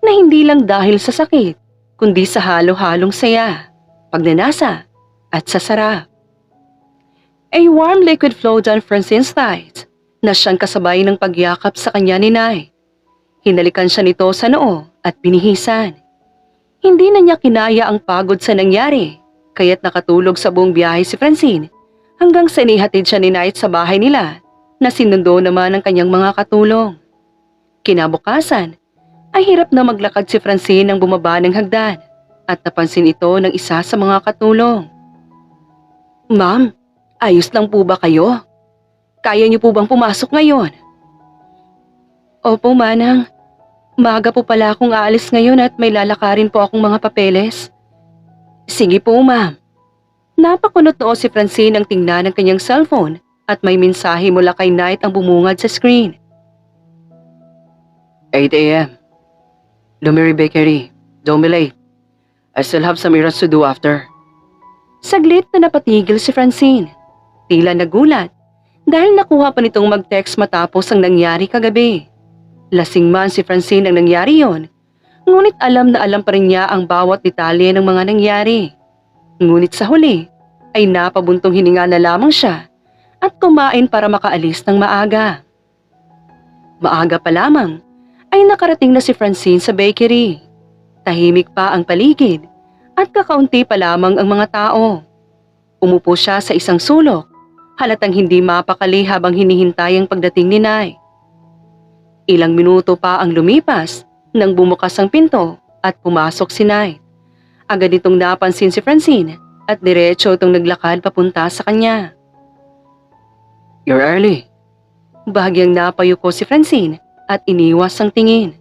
na hindi lang dahil sa sakit, kundi sa halo-halong saya, pagnanasa, at sasarap. A warm liquid flowed down Francine's thighs na siyang kasabay ng pagyakap sa kanya ni Nay. Hinalikan siya nito sa noo at binihisan. Hindi na niya kinaya ang pagod sa nangyari, kaya't nakatulog sa buong biyahe si Francine hanggang sa inihatid siya ni Knight sa bahay nila na sinundo naman ng kanyang mga katulong. Kinabukasan, ay hirap na maglakad si Francine nang bumaba ng hagdan at napansin ito ng isa sa mga katulong. Ma'am, ayos lang po ba kayo? Kaya niyo po bang pumasok ngayon? Opo, Manang. Maaga po pala akong aalis ngayon at may lalakarin po akong mga papeles. Sige po, ma'am. Napakunot noo si Francine ang tingnan ng kanyang cellphone at may mensahe mula kay Knight ang bumungad sa screen. 8 a.m. Lumiri Bakery. Don't be late. I still have some errands to do after. Saglit na napatigil si Francine. Tila nagulat dahil nakuha pa nitong mag-text matapos ang nangyari kagabi. Lasing man si Francine ang nangyari yon, ngunit alam na alam pa rin niya ang bawat detalye ng mga nangyari. Ngunit sa huli, ay napabuntong hininga na lamang siya at kumain para makaalis ng maaga. Maaga pa lamang, ay nakarating na si Francine sa bakery. Tahimik pa ang paligid at kakaunti pa lamang ang mga tao. Umupo siya sa isang sulok, halatang hindi mapakali habang hinihintay ang pagdating ni Nay. Ilang minuto pa ang lumipas nang bumukas ang pinto at pumasok si Knight. Agad itong napansin si Francine at diretso itong naglakad papunta sa kanya. You're early. Bahagyang napayuko si Francine at iniwas ang tingin.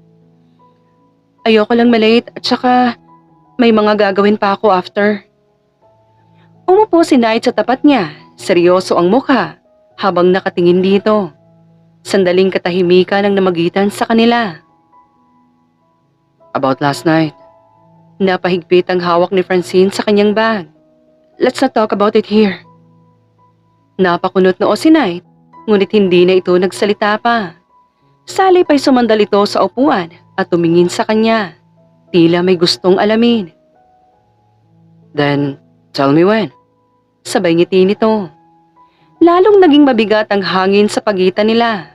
Ayoko lang malate at saka may mga gagawin pa ako after. Umupo si Knight sa tapat niya, seryoso ang mukha habang nakatingin dito. Sandaling katahimikan ang namagitan sa kanila. About last night. Napahigpit ang hawak ni Francine sa kanyang bag. Let's not talk about it here. Napakunot noo si Knight, ngunit hindi na ito nagsalita pa. Salay pa'y sumandal ito sa upuan at tumingin sa kanya. Tila may gustong alamin. Then, tell me when. Sabay ngiti nito. Lalong naging mabigat ang hangin sa pagitan nila.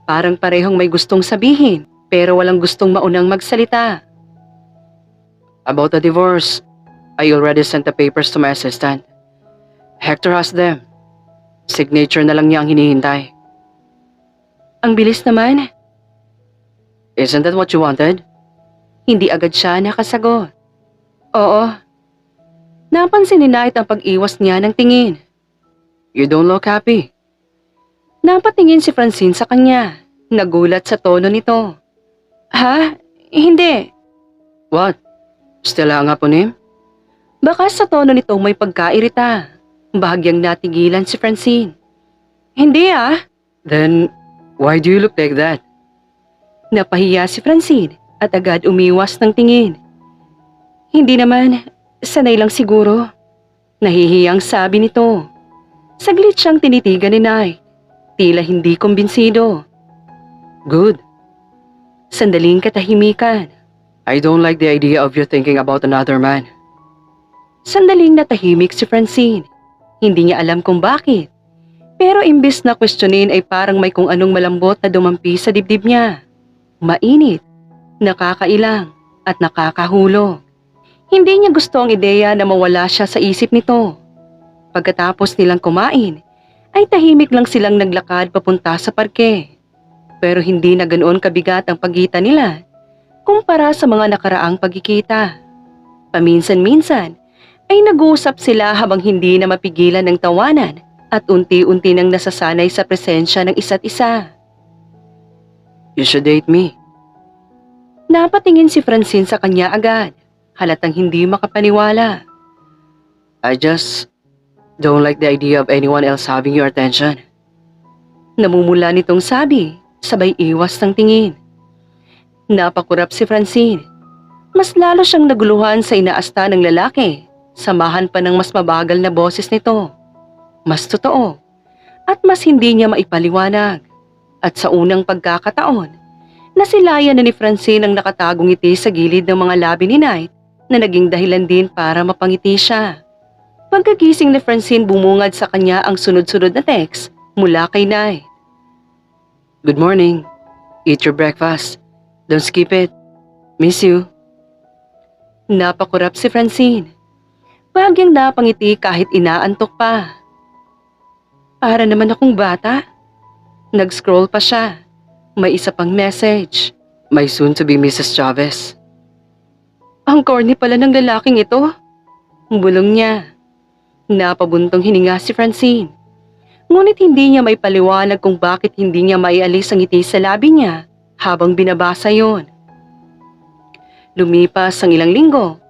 Parang parehong may gustong sabihin pero walang gustong maunang magsalita. About the divorce, I already sent the papers to my assistant. Hector has them. Signature na lang niya ang hinihintay. Ang bilis naman. Isn't that what you wanted? Hindi agad siya nakasagot. Oo. Napansin ni Knight ang pag-iwas niya ng tingin. You don't look happy. Napatingin si Francine sa kanya. Nagulat sa tono nito. Ha? Hindi. What? Still hang up on him? Baka sa tono nito may pagkairita. Bahagyang natigilan si Francine. Hindi ah. Then, why do you look like that? Napahiya si Francine at agad umiwas ng tingin. Hindi naman, sanay lang siguro. Nahihiyang sabi nito. Saglit siyang tinitigan ni Nay. Tila hindi kumbinsido. Good. Sandaling katahimikan. I don't like the idea of you thinking about another man. Sandaling natahimik si Francine. Hindi niya alam kung bakit. Pero imbis na questionin ay parang may kung anong malambot na dumampi sa dibdib niya. Mainit, nakakailang, at nakakahulog. Hindi niya gusto ang ideya na mawala siya sa isip nito. Pagkatapos nilang kumain, ay tahimik lang silang naglakad papunta sa parke. Pero hindi na ganoon kabigat ang pagitan nila kumpara sa mga nakaraang pagkikita. Paminsan-minsan ay nag-uusap sila habang hindi na mapigilan ng tawanan at unti-unti nang nasasanay sa presensya ng isa't isa. You should date me. Napatingin si Francine sa kanya agad, halatang hindi makapaniwala. I just don't like the idea of anyone else having your attention. Namumula nitong sabi, sabay iwas ng tingin. Napakurap si Francine. Mas lalo siyang naguluhan sa inaasta ng lalaki, samahan pa ng mas mabagal na boses nito. Mas totoo, at mas hindi niya maipaliwanag. At sa unang pagkakataon, Nasilayan na ni Francine ang nakatagong ngiti sa gilid ng mga labi ni Knight na naging dahilan din para mapangiti siya. Pagkagising ni Francine, bumungad sa kanya ang sunod-sunod na text mula kay Knight. Good morning. Eat your breakfast. Don't skip it. Miss you. Napakurap si Francine. Bahagyang napangiti kahit inaantok pa. Para naman akong bata. Nag-scroll pa siya. May isa pang message. My soon-to-be Mrs. Chavez. Ang corny pala ng lalaking ito. Bulong niya. Napabuntong hininga si Francine. Ngunit hindi niya may paliwanag kung bakit hindi niya maialis ang ngiti sa labi niya habang binabasa yon. Lumipas ang ilang linggo,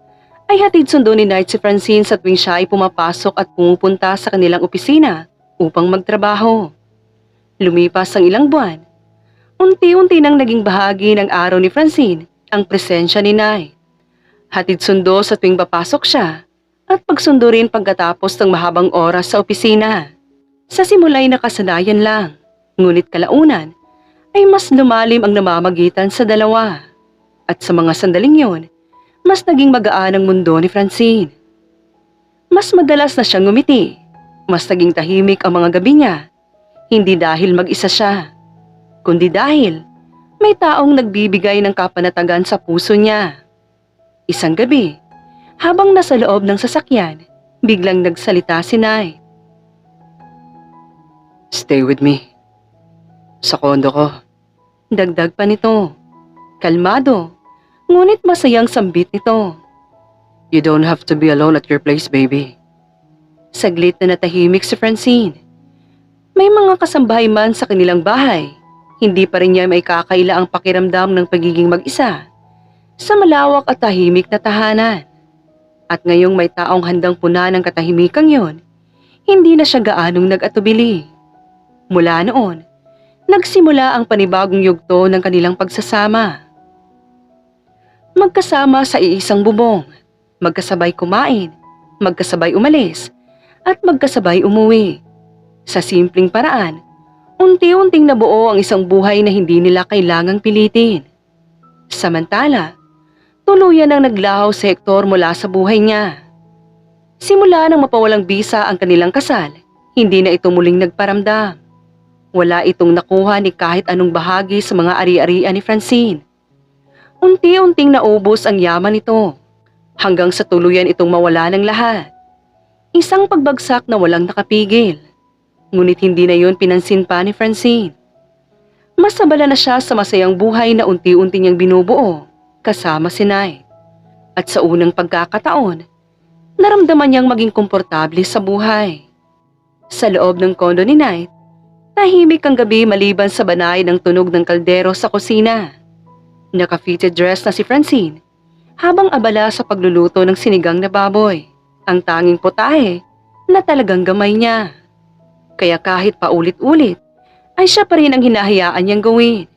ay hatid sundo ni Knight si Francine sa tuwing siya ay pumapasok at pumupunta sa kanilang opisina upang magtrabaho. Lumipas ang ilang buwan, unti-unti nang naging bahagi ng araw ni Francine ang presensya ni Knight. Hatid sundo sa tuwing papasok siya at pagsundo rin pagkatapos ng mahabang oras sa opisina. Sa simula'y nakasanayan lang, ngunit kalaunan ay mas lumalim ang namamagitan sa dalawa. At sa mga sandaling yon, mas naging magaan ang mundo ni Francine. Mas madalas na siyang ngumiti, mas naging tahimik ang mga gabi niya, hindi dahil mag-isa siya, kundi dahil may taong nagbibigay ng kapanatagan sa puso niya. Isang gabi, habang nasa loob ng sasakyan, biglang nagsalita si Knight. Stay with me. Sa kondo ko. Dagdag pa nito. Kalmado, ngunit masayang sambit nito. You don't have to be alone at your place, baby. Saglit na natahimik si Francine. May mga kasambahay man sa kanilang bahay, hindi pa rin niya may kakaila ang pakiramdam ng pagiging mag-isa sa malawak at tahimik na tahanan. At ngayong may taong handang puna ng katahimikan yon, hindi na siya gaanong nag-atubili. Mula noon, nagsimula ang panibagong yugto ng kanilang pagsasama. Magkasama sa iisang bubong, magkasabay kumain, magkasabay umalis, at magkasabay umuwi. Sa simpleng paraan, unti-unting nabuo ang isang buhay na hindi nila kailangang pilitin. Samantala, tuluyan ang naglaho si Hector mula sa buhay niya. Simula nang mapawalang bisa ang kanilang kasal, hindi na ito muling nagparamdam. Wala itong nakuha ni kahit anong bahagi sa mga ari-arian ni Francine. Unti-unting naubos ang yaman nito, hanggang sa tuluyan itong mawala ng lahat. Isang pagbagsak na walang nakapigil. Ngunit hindi na yun pinansin pa ni Francine. Mas abala na siya sa masayang buhay na unti-unti niyang binubuo kasama si Knight. At sa unang pagkakataon, naramdaman niyang maging komportable sa buhay. Sa loob ng kondo ni Knight, tahimik ang gabi maliban sa banay ng tunog ng kaldero sa kusina. Naka-fitted dress na si Francine habang abala sa pagluluto ng sinigang na baboy, ang tanging putahe na talagang gamay niya. Kaya kahit paulit-ulit, ay siya pa rin ang hinahayaan niyang gawin.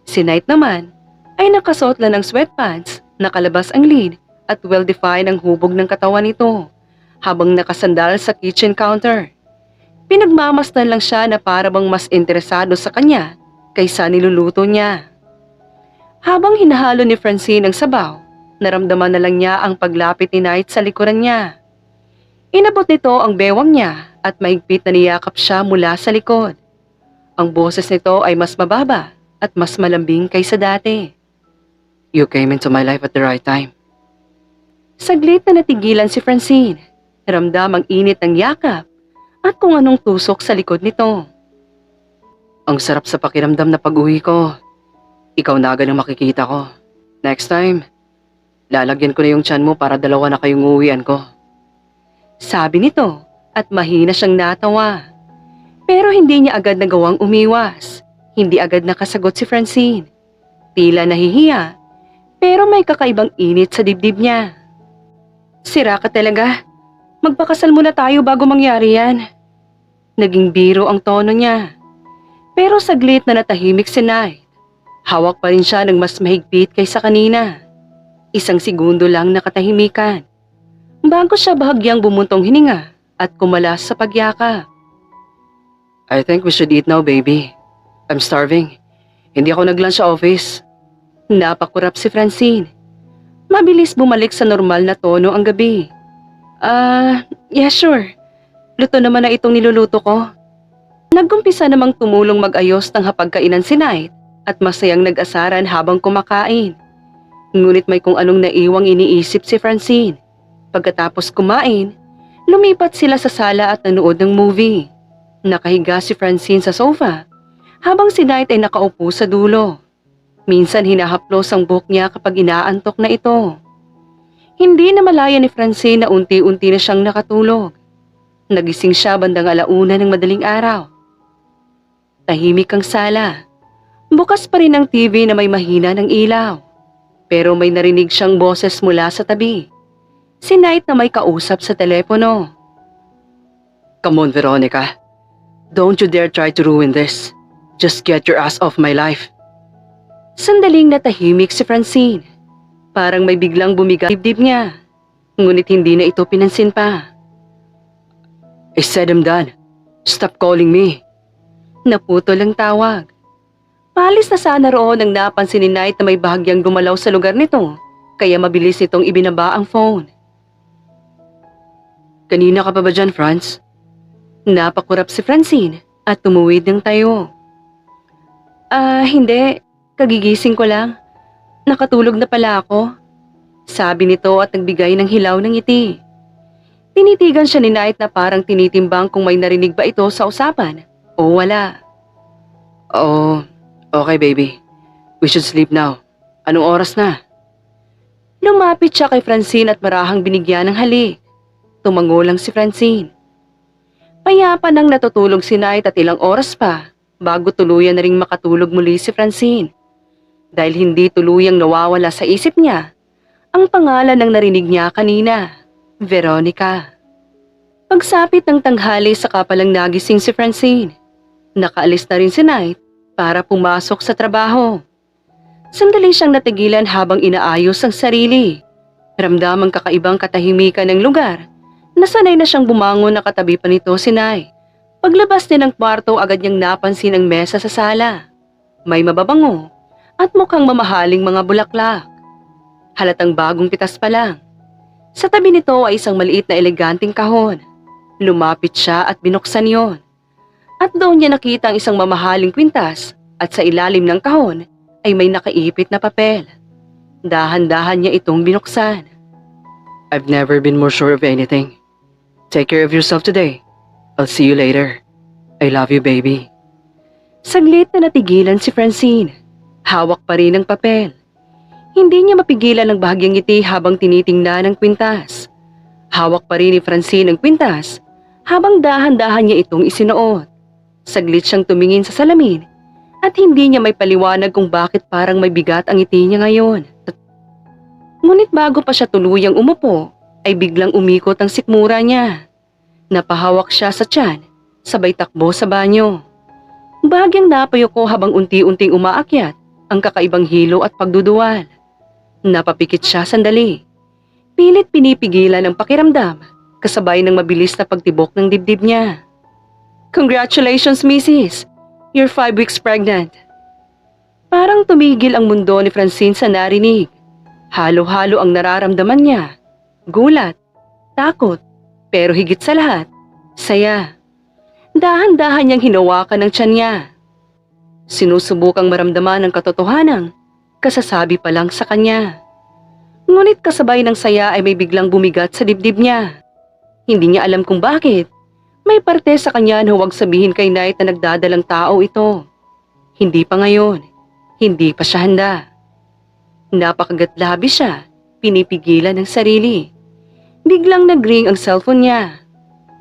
Si Knight naman ay nakasuot lang ng sweatpants, nakalabas ang lead at well-defined ang hubog ng katawan nito habang nakasandal sa kitchen counter. Pinagmamasdan lang siya na para bang mas interesado sa kanya kaysa niluluto niya. Habang hinahalo ni Francine ang sabaw, naramdaman na lang niya ang paglapit ni Knight sa likuran niya. Inabot nito ang bewang niya at mahigpit na niyakap siya mula sa likod. Ang boses nito ay mas mababa at mas malambing kaysa dati. You came into my life at the right time. Saglit na natigilan si Francine. Ramdam ang init ng yakap at kung anong tusok sa likod nito. Ang sarap sa pakiramdam na pag-uwi ko. Ikaw na agad ang makikita ko. Next time, lalagyan ko na yung tiyan mo para dalawa na kayong uuwian ko. Sabi nito at mahina siyang natawa. Pero hindi niya agad nagawang umiwas. Hindi agad nakasagot si Francine. Tila nahihiya, pero may kakaibang init sa dibdib niya. Sira ka talaga. Magpakasal muna tayo bago mangyari yan. Naging biro ang tono niya. Pero saglit na natahimik si Knight. Hawak pa rin siya ng mas mahigpit kaysa kanina. Isang segundo lang nakatahimikan. Bago siya bahagyang bumuntong hininga at kumalas sa pagyakap. I think we should eat now, baby. I'm starving. Hindi ako nag-lunch sa office. Napakurap si Francine. Mabilis bumalik sa normal na tono ang gabi. Yeah sure. Luto naman na itong niluluto ko. Nagkumpisa namang tumulong mag-ayos ng hapagkainan si Knight at masayang nag-asaran habang kumakain. Ngunit may kung anong naiwang iniisip si Francine. Pagkatapos kumain, lumipat sila sa sala at nanood ng movie. Nakahiga si Francine sa sofa habang si Knight ay nakaupo sa dulo. Minsan hinahaplos ang buhok niya kapag inaantok na ito. Hindi na malaya ni Francine na unti-unti na siyang nakatulog. Nagising siya bandang 1:00 ng madaling araw. Tahimik ang sala. Bukas pa rin ang TV na may mahina ng ilaw. Pero may narinig siyang boses mula sa tabi. Si Knight na may kausap sa telepono. Come on, Veronica. Don't you dare try to ruin this. Just get your ass off my life. Sandaling natahimik si Francine. Parang may biglang bumigat dibdib niya. Ngunit hindi na ito pinansin pa. I said I'm done. Stop calling me. Naputol ang tawag. Palis na sana roon ang napansin ni Knight na may bahagyang gumalaw sa lugar nito, kaya mabilis nitong ibinaba ang phone. Kanina ka pa ba dyan, Franz? Napakurap si Francine at tumuwid ng tayo. Hindi. Kagigising ko lang. Nakatulog na pala ako. Sabi nito at nagbigay ng hilaw ng ngiti. Tinitigan siya ni Knight na parang tinitimbang kung may narinig ba ito sa usapan o wala. Oh, okay baby. We should sleep now. Anong oras na? Lumapit siya kay Francine at marahang binigyan ng halik. Tumango lang si Francine. Payapa nang natutulog si Knight at ilang oras pa bago tuluyan na ring makatulog muli si Francine. Dahil hindi tuluyang nawawala sa isip niya ang pangalan ng narinig niya kanina, Veronica. Pagsapit ng tanghali saka palang nagising si Francine. Nakaalis na rin si Knight para pumasok sa trabaho. Sandali siyang natigilan habang inaayos ang sarili. Ramdam ang kakaibang katahimikan ng lugar. Nasanay na siyang bumangon na katabi pa nito si Knight. Paglabas niya ng kwarto agad niyang napansin ang mesa sa sala. May mababango at mukhang mamahaling mga bulaklak. Halatang bagong pitas pa lang. Sa tabi nito ay isang maliit na eleganteng kahon. Lumapit siya at binuksan yon. At doon niya nakita ang isang mamahaling kwintas at sa ilalim ng kahon ay may nakaipit na papel. Dahan-dahan niya itong binuksan. I've never been more sure of anything. Take care of yourself today. I'll see you later. I love you, baby. Saglit na natigilan si Francine. Hawak pa rin ang papel. Hindi niya mapigilan ang bahagyang ngiti habang tinitingnan ang kwintas. Hawak pa rin ni Francine ang kwintas habang dahan-dahan niya itong isinuot. Saglit siyang tumingin sa salamin at hindi niya may paliwanag kung bakit parang may bigat ang ngiti niya ngayon. Ngunit bago pa siya tuluyang umupo, ay biglang umikot ang sikmura niya. Napahawak siya sa tiyan, sabay takbo sa banyo. Bahagyang napayuko habang unti-unting umaakyat ang kakaibang hilo at pagduduwal. Napapikit siya sandali. Pilit pinipigilan ang pakiramdam, kasabay ng mabilis na pagtibok ng dibdib niya. Congratulations, Mrs. You're 5 weeks pregnant. Parang tumigil ang mundo ni Francine sa narinig. Halo-halo ang nararamdaman niya. Gulat, takot, pero higit sa lahat, saya. Dahan-dahan niyang hinawakan ng tiyan niya. Sinusubukang maramdaman ang katotohanan, kasasabi pa lang sa kanya. Ngunit kasabay ng saya ay may biglang bumigat sa dibdib niya. Hindi niya alam kung bakit. May parte sa kanya na huwag sabihin kay Knight na nagdadalang tao ito. Hindi pa ngayon. Hindi pa siya handa. Napakagatlabi siya, pinipigilan ng sarili. Biglang nag-ring ang cellphone niya.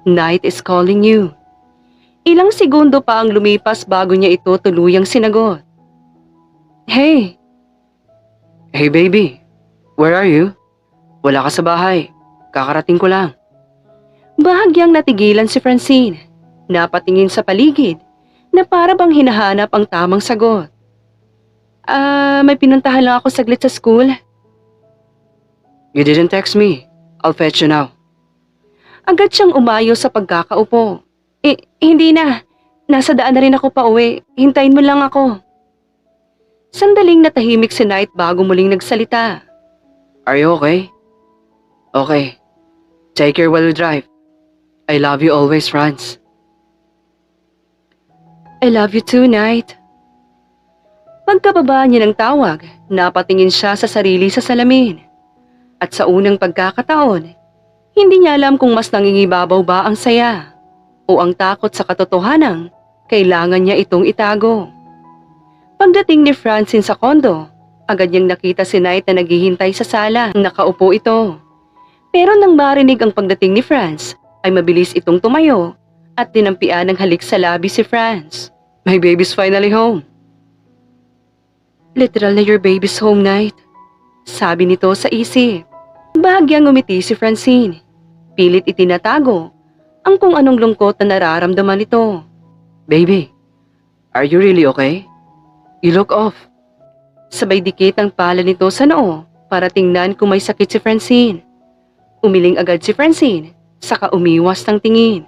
Knight is calling you. Ilang segundo pa ang lumipas bago niya ito tuluyang sinagot. Hey! Hey baby, where are you? Wala ka sa bahay. Kakarating ko lang. Bahagyang natigilan si Francine. Napatingin sa paligid na para bang hinahanap ang tamang sagot. May pinuntahan lang ako saglit sa school. You didn't text me. I'll fetch you now. Agad siyang umayo sa pagkakaupo. Hindi na. Nasa daan na rin ako pa uwi. Hintayin mo lang ako. Sandaling natahimik si Knight bago muling nagsalita. Are you okay? Okay. Take care while you drive. I love you always, Franz. I love you too, Knight. Pagkababa niya ng tawag, napatingin siya sa sarili sa salamin. At sa unang pagkakataon, hindi niya alam kung mas nangingibabaw ba ang saya o ang takot sa katotohanang kailangan niya itong itago. Pagdating ni Francine sa kondo, agad niyang nakita si Knight na naghihintay sa sala. Nakaupo ito. Pero nang marinig ang pagdating ni Franz, ay mabilis itong tumayo at dinampian ng halik sa labi si Franz. My baby's finally home. Literal na your baby's home, Knight. Sabi nito sa isip. Bahagyang umiti si Francine. Pilit itinatago ang kung anong lungkot na nararamdaman nito. Baby, are you really okay? You look off. Sabay dikit ang pala nito sa noo para tingnan kung may sakit si Francine. Umiling agad si Francine, saka umiwas ng tingin.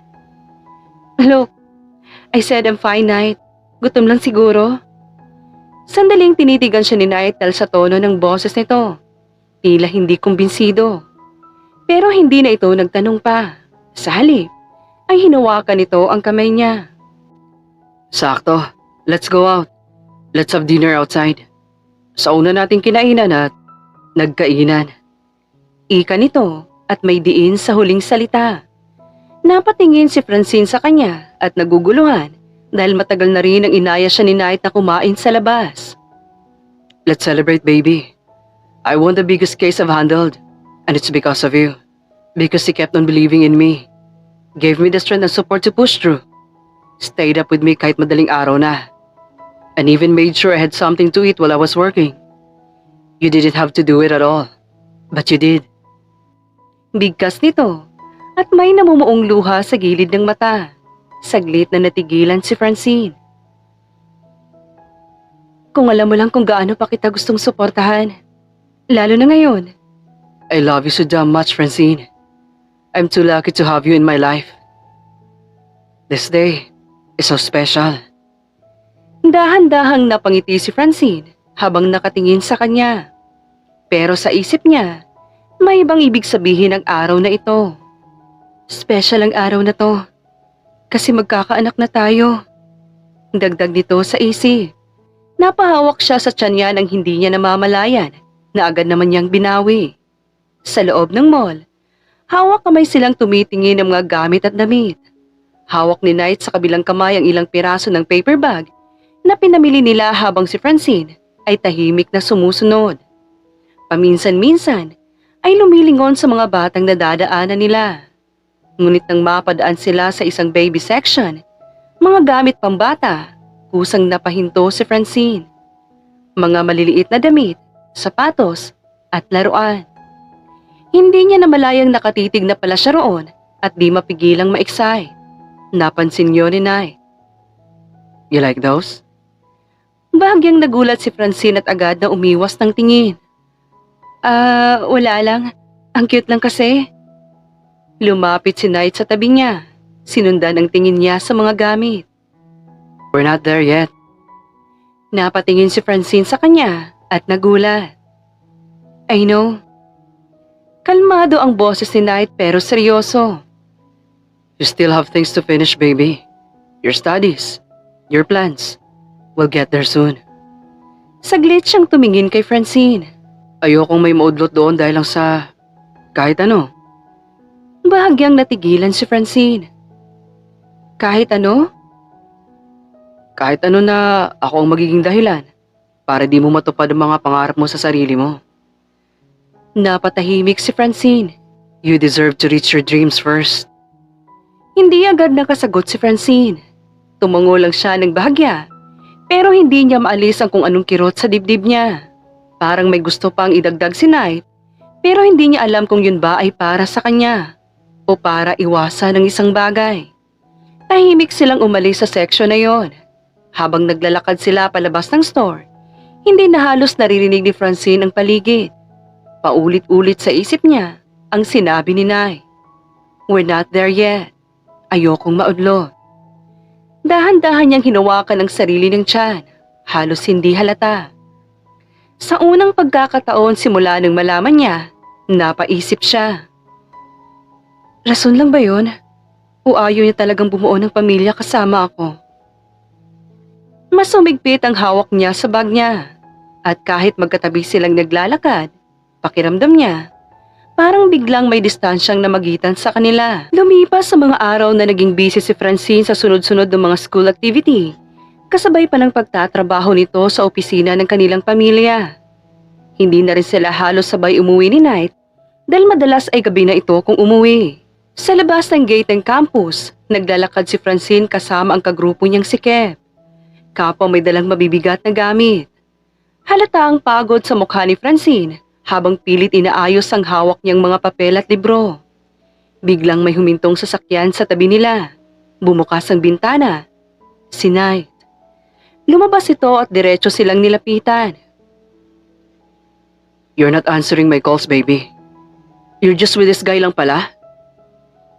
Look, I said I'm fine, Knight. Gutom lang siguro. Sandaling tinitigan siya ni Knight dahil sa tono ng boses nito. Tila hindi kumbinsido. Pero hindi na ito nagtanong pa. Sa halip, ay hinawakan nito ang kamay niya. Sakto. Let's go out. Let's have dinner outside. Sa una nating kinainan at nagkainan. Ika nito at may diin sa huling salita. Napatingin si Francine sa kanya at naguguluhan dahil matagal na rin ang inaya siya ni Knight na kumain sa labas. Let's celebrate, baby. I won the biggest case I've handled. And it's because of you. Because you kept on believing in me. Gave me the strength and support to push through. Stayed up with me kahit madaling araw na. And even made sure I had something to eat while I was working. You didn't have to do it at all. But you did. Bigkas nito at may namumuong luha sa gilid ng mata. Saglit na natigilan si Francine. Kung alam mo lang kung gaano pa kita gustong suportahan. Lalo na ngayon. I love you so damn much, Francine. I'm too lucky to have you in my life. This day is so special. Dahan-dahang napangiti si Francine habang nakatingin sa kanya. Pero sa isip niya, may ibang ibig sabihin ang araw na ito. Special ang araw na to. Kasi magkakaanak na tayo. Dagdag nito sa isip. Napahawak siya sa tiyan niya nang hindi niya namamalayan na agad naman niyang binawi. Sa loob ng mall, hawak kamay silang tumitingin ng mga gamit at damit. Hawak ni Knight sa kabilang kamay ang ilang piraso ng paper bag na pinamili nila habang si Francine ay tahimik na sumusunod. Paminsan-minsan ay lumilingon sa mga batang nadadaanan nila. Ngunit nang mapadaan sila sa isang baby section, mga gamit pambata, kusang napahinto si Francine. Mga maliliit na damit, sapatos at laruan. Hindi niya namalayang nakatitig na pala siya roon at di mapigilang ma-excite. Napansin niyo ni Knight. You like those? Bahagyang nagulat si Francine at agad na umiwas ng tingin. Wala lang. Ang cute lang kasi. Lumapit si Knight sa tabi niya. Sinundan ang tingin niya sa mga gamit. We're not there yet. Napatingin si Francine sa kanya at nagulat. I know. Kalmado ang boses ni Knight pero seryoso. You still have things to finish, baby. Your studies, your plans. We'll get there soon. Saglit siyang tumingin kay Francine. Ayokong may maudlot doon dahil lang sa kahit ano. Bahagyang natigilan si Francine. Kahit ano? Kahit ano na ako ang magiging dahilan para di mo matupad ang mga pangarap mo sa sarili mo. Napatahimik si Francine. You deserve to reach your dreams first. Hindi agad nakasagot si Francine. Tumango lang siya ng bahagya, pero hindi niya maalis ang kung anong kirot sa dibdib niya. Parang may gusto pang idagdag si Knight, pero hindi niya alam kung yun ba ay para sa kanya o para iwasan ng isang bagay. Tahimik silang umalis sa section na yon. Habang naglalakad sila palabas ng store, hindi na halos naririnig ni Francine ang paligid. Paulit-ulit sa isip niya ang sinabi ni Knight. We're not there yet. Ayokong maudlo. Dahan-dahan niyang hinawakan ang sarili ng tiyan. Halos hindi halata. Sa unang pagkakataon simula nang malaman niya, napaisip siya. Rason lang ba yun? O ayaw niya talagang bumuo ng pamilya kasama ako? Mas sumigpit ang hawak niya sa bag niya. At kahit magkatabi silang naglalakad, pakiramdam niya, parang biglang may distansyang namagitan sa kanila. Lumipas sa mga araw na naging busy si Francine sa sunod-sunod ng mga school activity, kasabay pa ng pagtatrabaho nito sa opisina ng kanilang pamilya. Hindi na rin sila halos sabay umuwi ni Knight dahil madalas ay gabi na ito kung umuwi. Sa labas ng gate ng campus, naglalakad si Francine kasama ang kagrupo niyang si Kev. Kapwa may dalang mabibigat na gamit. Halata ang pagod sa mukha ni Francine habang pilit inaayos ang hawak niyang mga papel at libro. Biglang may humintong sasakyan sa tabi nila. Bumukas ang bintana. Si Knight. Lumabas ito at diretso silang nilapitan. You're not answering my calls, baby. You're just with this guy lang pala?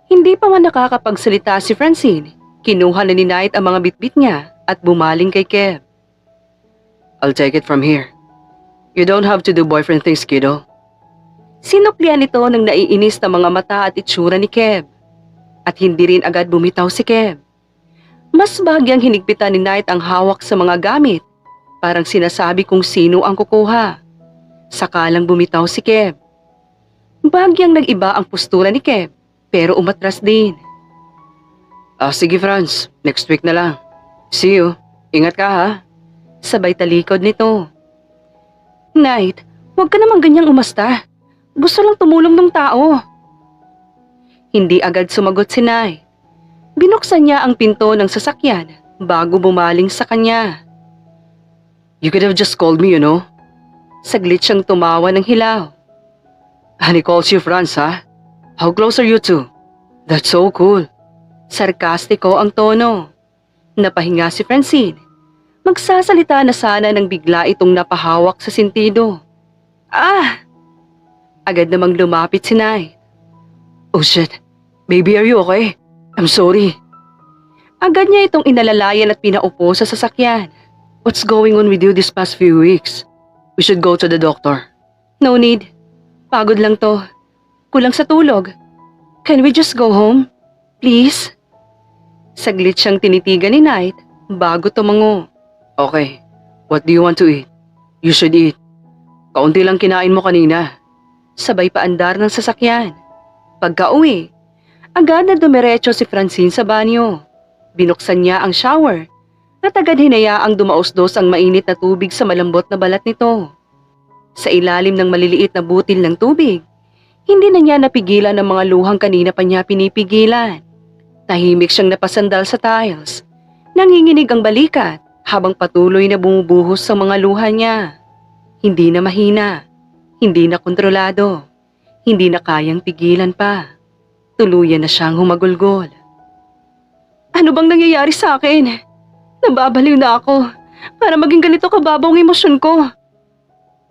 Hindi pa man nakakapagsalita si Francine, kinuha na ni Knight ang mga bitbit niya at bumaling kay Kev. I'll take it from here. You don't have to do boyfriend things, kiddo. Sinuklian ito ng naiinis na mga mata at itsura ni Kev. At hindi rin agad bumitaw si Kev. Mas bahagyang hinigpitan ni Knight ang hawak sa mga gamit. Parang sinasabi kung sino ang kukuha. Sakalang bumitaw si Kev. Bahagyang nag-iba ang postura ni Kev, pero umatras din. Sige Franz, next week na lang. See you. Ingat ka ha. Sabay talikod nito. Knight, huwag ka namang ganyang umasta. Gusto lang tumulong ng tao. Hindi agad sumagot si Knight. Binuksan niya ang pinto ng sasakyan bago bumaling sa kanya. You could have just called me, you know. Saglit siyang tumawa ng hilaw. And he calls you Franz, ha? How close are you two? That's so cool. Sarkastiko ang tono. Napahinga si Francine. Magsasalita na sana nang bigla itong napahawak sa sentido. Agad namang lumapit si Knight. Oh shit. Baby, are you okay? I'm sorry. Agad niya itong inalalayan at pinaupo sa sasakyan. What's going on with you these past few weeks? We should go to the doctor. No need. Pagod lang to. Kulang sa tulog. Can we just go home? Please? Saglit siyang tinitigan ni Knight bago tumango. Okay. What do you want to eat? You should eat. Kaunti lang kinain mo kanina. Sabay paandar ng sasakyan. Pagka-uwi, agad na dumiretso si Francine sa banyo. Binuksan niya ang shower at agad hinayaang dumausdos ang mainit na tubig sa malambot na balat nito. Sa ilalim ng maliliit na butil ng tubig, hindi na niya napigilan ang mga luhang kanina pa niya pinipigilan. Tahimik siyang napasandal sa tiles. Nanginginig ang balikat habang patuloy na bumubuhos sa mga luha niya. Hindi na mahina, hindi na kontrolado, hindi na kayang pigilan pa. Tuluyan na siyang humagulgol. Ano bang nangyayari sa akin? Nababaliw na ako para maging ganito kababaw ang emosyon ko.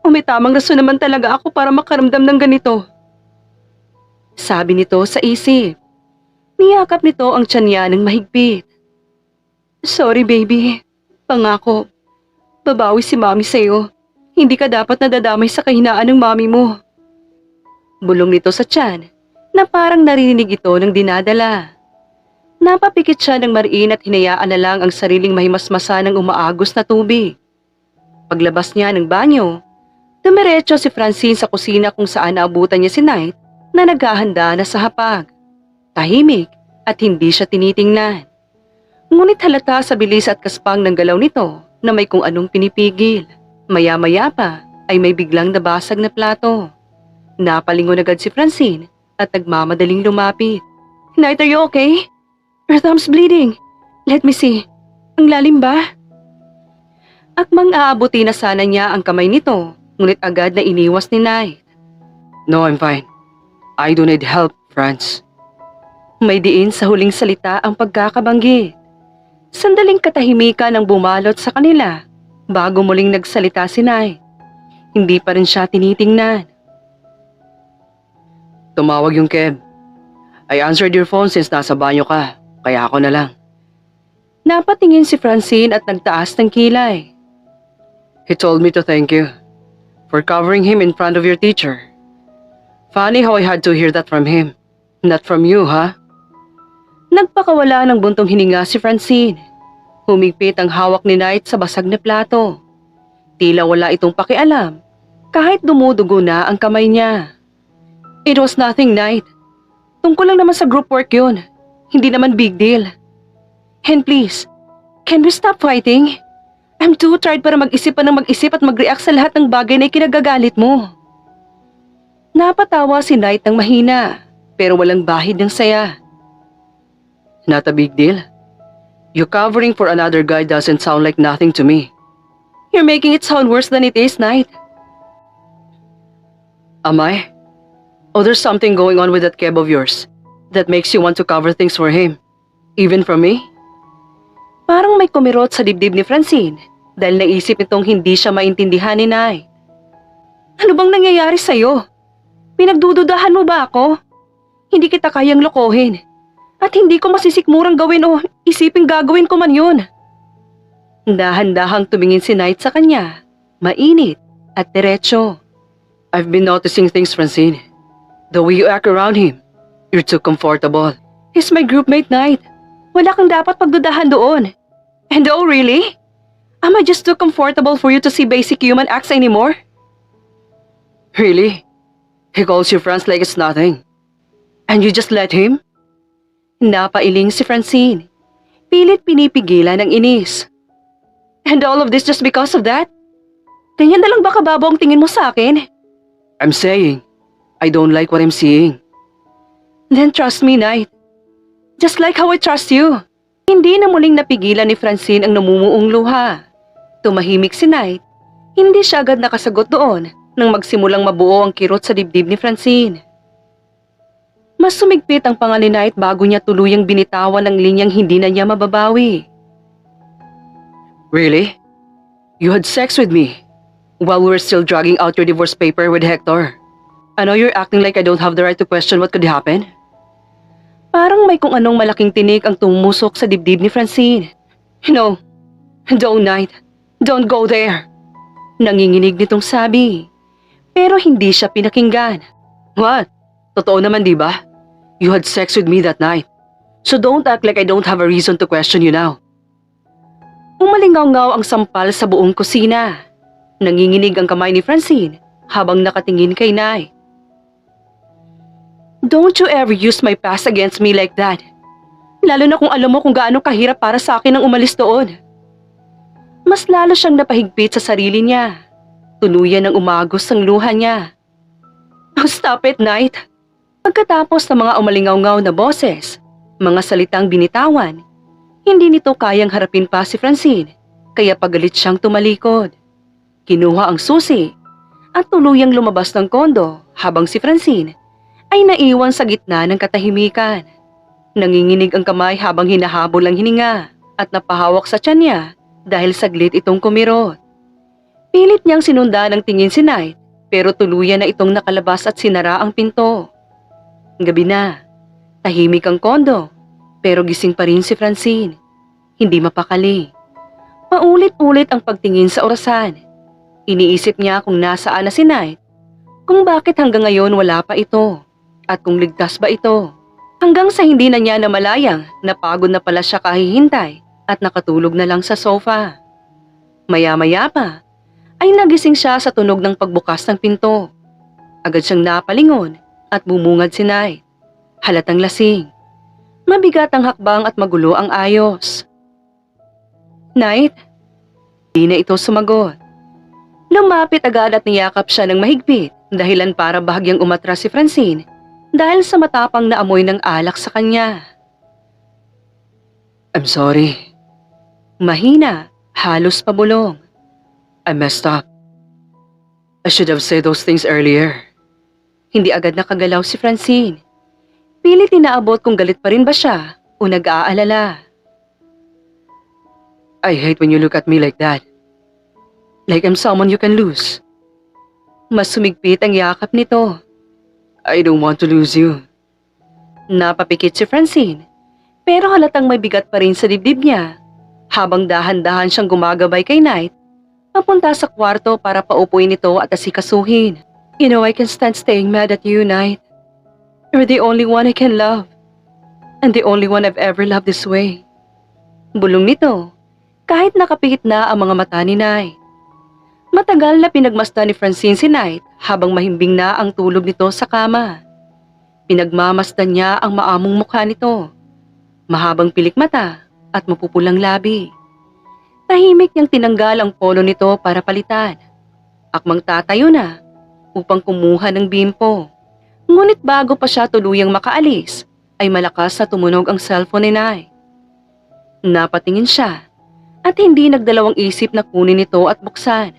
O may tamang rason naman talaga ako para makaramdam ng ganito. Sabi nito sa isip. Niyakap nito ang tiyan niya ng mahigpit. Sorry baby, pangako. Babawi si mami sa'yo. Hindi ka dapat nadadamay sa kahinaan ng mami mo. Bulong nito sa tiyan na parang narinig ito ng dinadala. Napapikit siya ng mariin at hinayaan na lang ang sariling mahimasmasa ng umaagos na tubig. Paglabas niya ng banyo, dumiretso si Francine sa kusina kung saan naabutan niya si Knight na naghahanda na sa hapag. Tahimik at hindi siya tinitingnan. Ngunit halata sa bilis at kaspang ng galaw nito na may kung anong pinipigil. Maya-maya pa ay may biglang nabasag na plato. Napalingon agad si Francine at nagmamadaling lumapit. Knight, are you okay? Your thumb's bleeding. Let me see. Ang lalim ba? Akmang aabuti na sana niya ang kamay nito, ngunit agad na iniwas ni Knight. No, I'm fine. I do need help, Franz. May diin sa huling salita ang pagkakabanggit. Sandaling katahimikan ang bumalot sa kanila bago muling nagsalita si Knight. Hindi pa rin siya tinitingnan. Tumawag yung Kev. I answered your phone since nasa banyo ka, kaya ako na lang. Napatingin si Francine at nagtaas ng kilay. He told me to thank you. for covering him in front of your teacher. Funny how I had to hear that from him. Not from you, huh? Nagpakawala ng buntong hininga si Francine. Humigpit ang hawak ni Knight sa basag na plato. Tila wala itong pakialam, kahit dumudugo na ang kamay niya. It was nothing, Knight. Tungkol lang naman sa group work yun. Hindi naman big deal. And please, can we stop fighting? I'm too tired para mag-isip pa ng mag-isip at mag-react sa lahat ng bagay na ikinagagalit mo. Napatawa si Knight ng mahina, pero walang bahid ng saya. Not a big deal. You covering for another guy doesn't sound like nothing to me. You're making it sound worse than it is, Knight. Am I? Oh, there's something going on with that Kev of yours that makes you want to cover things for him, even from me? Parang may kumirot sa dibdib ni Francine dahil naisip itong hindi siya maintindihan ni Knight. Ano bang nangyayari sa'yo? Pinagdududahan mo ba ako? Hindi kita kayang lokohin. At hindi ko masisikmurang gawin o isiping gagawin ko man yun. Dahan-dahang tumingin si Knight sa kanya, mainit at diretso. I've been noticing things, Francine. The way you act around him, you're too comfortable. He's my groupmate, Knight. Wala kang dapat pagdudahan doon. And oh, really? Am I just too comfortable for you to see basic human acts anymore? Really? He calls you friends like it's nothing. And you just let him? Napailing si Francine. Pilit pinipigilan ang inis. And all of this just because of that? Ganyan na lang ba kababaw ang tingin mo sa akin? I'm saying, I don't like what I'm seeing. Then trust me, Knight. Just like how I trust you. Hindi na muling napigilan ni Francine ang namumuong luha. Tumahimik si Knight. Hindi siya agad nakasagot doon nang magsimulang mabuo ang kirot sa dibdib ni Francine. Mas sumigpit ang panga ni Knight bago niya tuluyang binitawan ang linyang hindi na niya mababawi. Really? You had sex with me while we were still dragging out your divorce paper with Hector. I know you're acting like I don't have the right to question what could happen. Parang may kung anong malaking tinik ang tumusok sa dibdib ni Francine. No, don't, Knight. Don't go there. Nanginginig nitong sabi. Pero hindi siya pinakinggan. What? Totoo naman, di ba? You had sex with me that night. So don't act like I don't have a reason to question you now. Umalingaw-ngaw ang sampal sa buong kusina. Nanginginig ang kamay ni Francine habang nakatingin kay Knight. Don't you ever use my past against me like that. Lalo na kung alam mo kung gaano kahirap para sa akin ang umalis doon. Mas lalo siyang napahigpit sa sarili niya. Tuluyan ng umagos ang luha niya. Oh, stop it, Knight. Pagkatapos ng mga umalingaw-ngaw na boses, mga salitang binitawan, hindi nito kayang harapin pa si Francine, kaya pagalit siyang tumalikod. Kinuha ang susi at tuluyang lumabas ng kondo habang si Francine ay naiwan sa gitna ng katahimikan. Nanginginig ang kamay habang hinahabol ang hininga at napahawak sa tiyan niya dahil saglit itong kumirot. Pilit niyang sinundan ng tingin si Knight pero tuluyan na itong nakalabas at sinara ang pinto. Gabi na, tahimik ang kondo pero gising pa rin si Francine. Hindi mapakali. Paulit-ulit ang pagtingin sa orasan. Iniisip niya kung nasaan na si Knight, kung bakit hanggang ngayon wala pa ito, at kung ligtas ba ito. Hanggang sa hindi na niya namalayang napagod na pala siya kahihintay at nakatulog na lang sa sofa. Maya-maya pa ay nagising siya sa tunog ng pagbukas ng pinto. Agad siyang napalingon at bumungad si Knight. Halatang lasing. Mabigat ang hakbang at magulo ang ayos. Knight? Di na ito sumagot. Lumapit agad at niyakap siya ng mahigpit dahilan para bahagyang umatras si Francine dahil sa matapang na amoy ng alak sa kanya. I'm sorry. Mahina, halos pabulong. I messed up. I should have said those things earlier. Hindi agad nakagalaw si Francine. Pilit inaabot kung galit pa rin ba siya o nag-aalala. I hate when you look at me like that. Like I'm someone you can lose. Mas sumigpit ang yakap nito. I don't want to lose you. Napapikit si Francine, pero halatang may bigat pa rin sa dibdib niya. Habang dahan-dahan siyang gumagabay kay Knight, Papunta sa kwarto para paupuin ito at asikasuhin. You know, I can stand staying mad at you, Knight. You're the only one I can love. And the only one I've ever loved this way. Bulong nito, kahit nakapikit na ang mga mata ni Knight. Matagal na pinagmasdan ni Francine si Knight habang mahimbing na ang tulog nito sa kama. Pinagmamasdan niya ang maamong mukha nito, mahabang pilik mata at mapupulang labi. Tahimik niyang tinanggal ang polo nito para palitan. Akmang tatayo na upang kumuha ng bimpo. Ngunit bago pa siya tuluyang makaalis, ay malakas na tumunog ang cellphone ni Knight. Napatingin siya at hindi nagdalawang isip na kunin ito at buksan.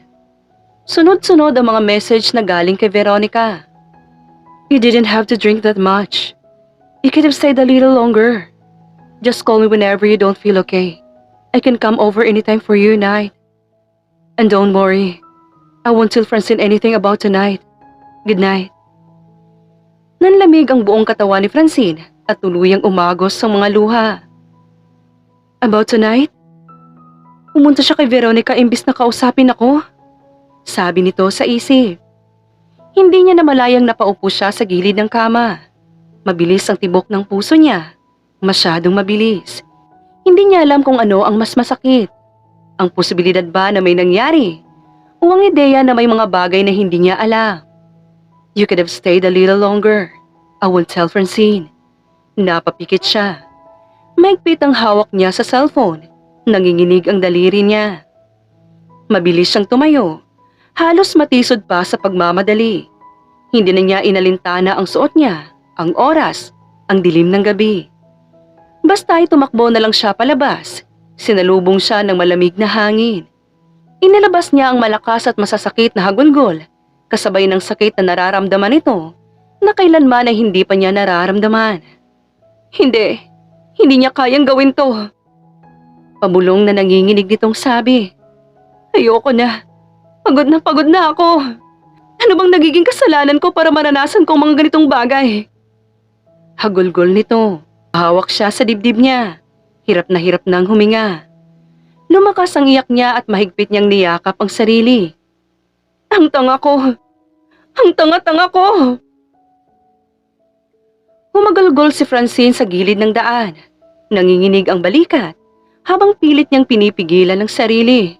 Sunod-sunod ang mga message na galing kay Veronica. You didn't have to drink that much. You could have stayed a little longer. Just call me whenever you don't feel okay. I can come over anytime for you, Knight. And don't worry, I won't tell Francine anything about tonight. Good night. Nanlamig ang buong katawan ni Francine at tuluyang umagos sa mga luha. About tonight? Pumunta siya kay Veronica imbis na kausapin ako. Sabi nito sa isip. Hindi niya namalayang napaupo siya sa gilid ng kama. Mabilis ang tibok ng puso niya. Masyadong mabilis. Hindi niya alam kung ano ang mas masakit. Ang posibilidad ba na may nangyari? O ang ideya na may mga bagay na hindi niya alam? You could have stayed a little longer. I won't tell Francine. Napapikit siya. Maigpit ang hawak niya sa cellphone. Nanginginig ang daliri niya. Mabilis siyang tumayo. Halos matisod pa sa pagmamadali. Hindi na niya inalintana ang suot niya, ang oras, ang dilim ng gabi. Basta ay tumakbo na lang siya palabas. Sinalubong siya ng malamig na hangin. Inilabas niya ang malakas at masasakit na hagulgol, kasabay ng sakit na nararamdaman ito, na kailanman ay hindi pa niya nararamdaman. Hindi niya kayang gawin to. Pabulong na nanginginig nitong sabi. Ayoko na. Pagod na ako. Ano bang nagiging kasalanan ko para maranasan ko ang mga ganitong bagay? Hagulgol nito. Hawak siya sa dibdib niya. Hirap na nang huminga. Lumakas ang iyak niya at mahigpit niyang niyakap ang sarili. Ang tanga ko. Ang tanga-tanga ko. Humagulgol si Francine sa gilid ng daan. Nanginginig ang balikat habang pilit niyang pinipigilan ang sarili.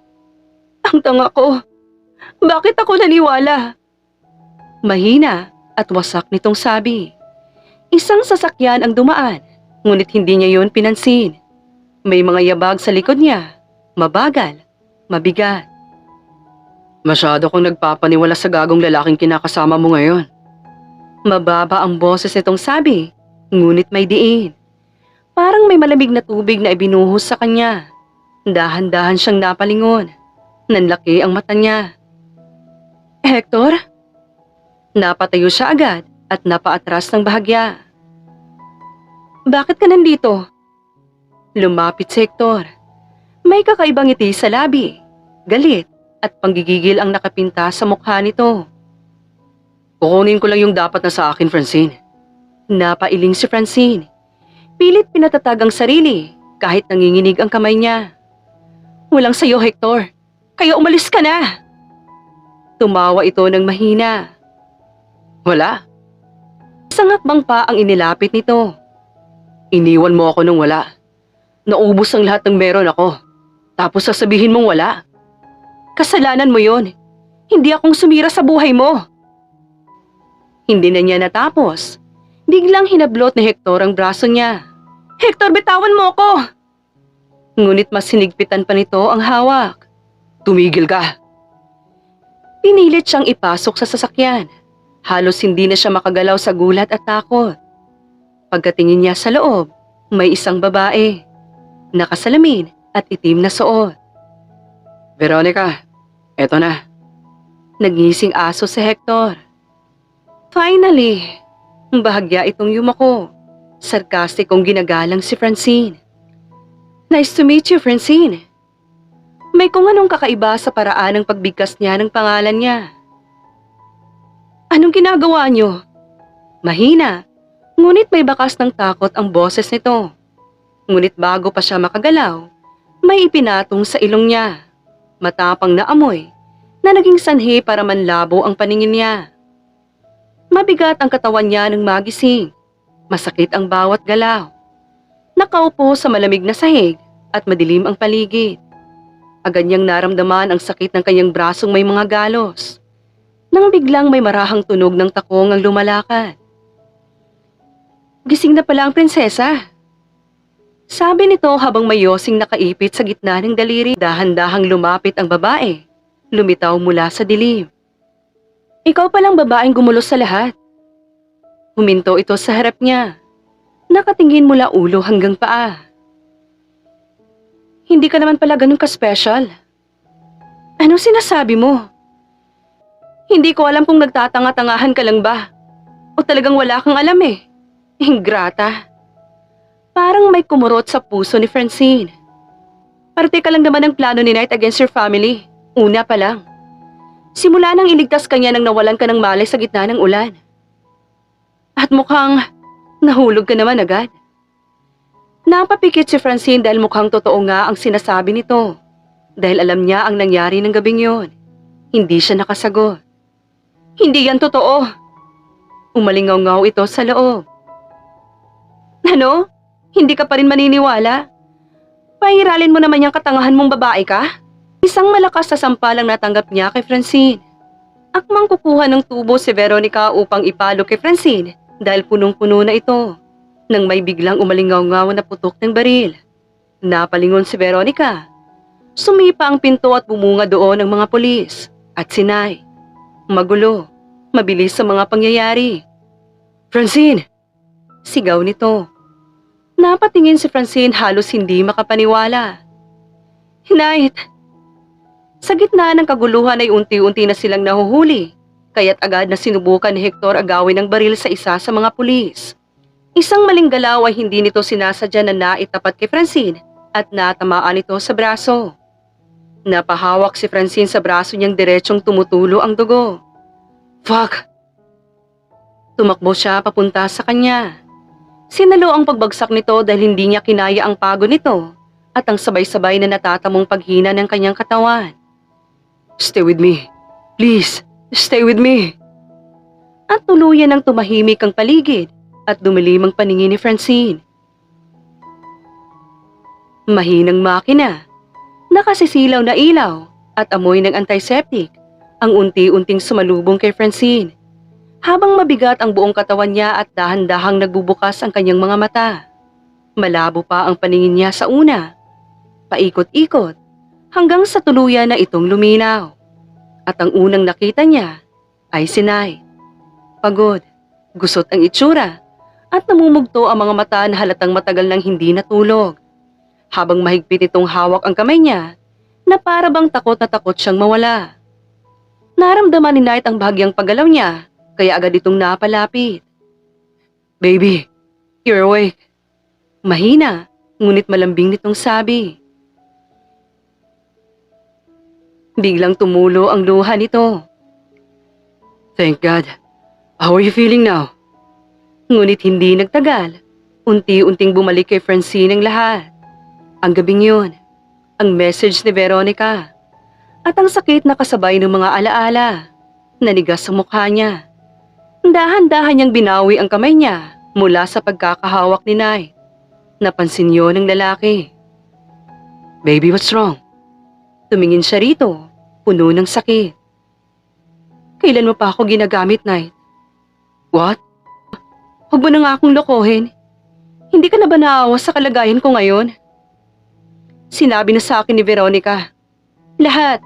Ang tanga ko. Bakit ako naniwala? Mahina at wasak nitong sabi. Isang sasakyan ang dumaan, ngunit hindi niya yun pinansin. May mga yabag sa likod niya, mabagal, mabigat. Masyado kong nagpapaniwala sa gagong lalaking kinakasama mo ngayon. Mababa ang boses nitong sabi, ngunit may diin. Parang may malamig na tubig na ibinuhos sa kanya. Dahan-dahan siyang napalingon. Nanlaki ang mata niya. Hector? Napatayo siya agad at napaatras ng bahagya. Bakit ka nandito? Lumapit si Hector. May kakaibang ngiti sa labi, galit at panggigigil ang nakapinta sa mukha nito. Kukunin ko lang yung dapat na sa akin, Francine. Napailing si Francine. Pilit pinatatag ang sarili kahit nanginginig ang kamay niya. Walang sayo, Hector. Kaya umalis ka na. Tumawa ito ng mahina. Wala. Isang hakbang pa ang inilapit nito. Iniwan mo ako nung wala. Naubos ang lahat ng meron ako. Tapos sasabihin mong wala. Kasalanan mo yon. Hindi akong sumira sa buhay mo. Hindi na niya natapos. Biglang hinablot ni Hector ang braso niya. Hector, bitawan mo ako! Ngunit mas sinigpitan pa nito ang hawak. Tumigil ka! Pinilit siyang ipasok sa sasakyan. Halos hindi na siya makagalaw sa gulat at takot. Pagkatingin niya sa loob, may isang babae. Nakasalamin at itim na suot. Veronica, eto na. Nagising aso si Hector. Finally, bahagya itong yumako. Sarkastikong ginagalang si Francine. Nice to meet you, Francine. May kung anong kakaiba sa paraan ng pagbigkas niya ng pangalan niya. Anong ginagawa niyo? Mahina, ngunit may bakas ng takot ang boses nito. Ngunit bago pa siya makagalaw, may ipinatong sa ilong niya. Matapang na amoy na naging sanhi para manlabo ang paningin niya. Mabigat ang katawan niya nang magising. Masakit ang bawat galaw. Nakaupo sa malamig na sahig at madilim ang paligid. Agad niyang naramdaman ang sakit ng kanyang brasong may mga galos. Nang biglang may marahang tunog ng takong ang lumalakad. Gising na pala ang prinsesa. Sabi nito habang may yosing nakaipit sa gitna ng daliri. Dahan-dahang lumapit ang babae. Lumitaw mula sa dilim. Ikaw palang babaeng gumulos sa lahat. Huminto ito sa harap niya. Nakatingin mula ulo hanggang paa. Hindi ka naman pala ganun ka-special. Anong sinasabi mo? Hindi ko alam kung nagtatanga-tangahan ka lang ba. O talagang wala kang alam eh. Ingrata. Parang may kumurot sa puso ni Francine. Parte ka lang naman ng plano ni Knight against your family. Una pa lang. Simula nang iligtas kanya nang nawalan ka ng malay sa gitna ng ulan. At mukhang nahulog ka naman agad. Napapikit si Francine dahil mukhang totoo nga ang sinasabi nito. Dahil alam niya ang nangyari ng gabing yon. Hindi siya nakasagot. Hindi yan totoo. Umalingaw-ngaw ito sa loob. Ano? Hindi ka pa rin maniniwala? Pairalin mo naman yung katangahan mong babae ka? Isang malakas na sampalang natanggap niya kay Francine. Akmang kukuha ng tubo si Veronica upang ipalo kay Francine dahil punong-puno na ito. Nang may biglang umalingaw-ngaw na putok ng baril. Napalingon si Veronica. Sumipa ang pinto at bumunga doon ang mga pulis at sinay. Magulo, mabilis sa mga pangyayari. Francine! Sigaw nito. Napatingin si Francine halos hindi makapaniwala. Knight! Sa gitna ng kaguluhan ay unti-unti na silang nahuhuli, kaya't agad na sinubukan ni Hector agawin ng baril sa isa sa mga pulis. Isang maling galaw ay hindi nito sinasadya na naitapat kay Francine at natamaan ito sa braso. Napahawak si Francine sa braso niyang diretsong tumutulo ang dugo. Fuck! Tumakbo siya papunta sa kanya. Sinalo ang pagbagsak nito dahil hindi niya kinaya ang pagod nito at ang sabay-sabay na natatamong paghina ng kanyang katawan. Stay with me. Please, stay with me. At tuluyan ang tumahimik ang paligid at dumilim ang paningin ni Francine. Mahinang makina, nakasisilaw na ilaw at amoy ng antiseptic ang unti-unting sumalubong kay Francine. Habang mabigat ang buong katawan niya at dahan-dahang nagbubukas ang kanyang mga mata. Malabo pa ang paningin niya sa una. Paikot-ikot hanggang sa tuluyan na itong luminaw. At ang unang nakita niya ay si Knight. Pagod, gusot ang itsura at namumugto ang mga mata na halatang matagal nang hindi natulog. Habang mahigpit itong hawak ang kamay niya na para bang takot na takot siyang mawala. Naramdaman ni Knight ang bahagyang paggalaw niya kaya agad itong napalapit. Baby, you're awake. Mahina, ngunit malambing nitong sabi. Biglang tumulo ang luha nito. Thank God. How are you feeling now? Ngunit hindi nagtagal. Unti-unting bumalik kay Francine ang lahat. Ang gabing yun, ang message ni Veronica. At ang sakit na kasabay ng mga alaala. Nanigas sa mukha niya. Dahan-dahan niyang binawi ang kamay niya mula sa pagkakahawak ni Knight. Napansin yun ng lalaki. Baby, what's wrong? Tumingin siya rito, puno ng sakit. Kailan mo pa ako ginagamit, Knight? What? Huwag mo na nga akong lokohin. Hindi ka na ba naawa sa kalagayan ko ngayon? Sinabi na sa akin ni Veronica. Lahat.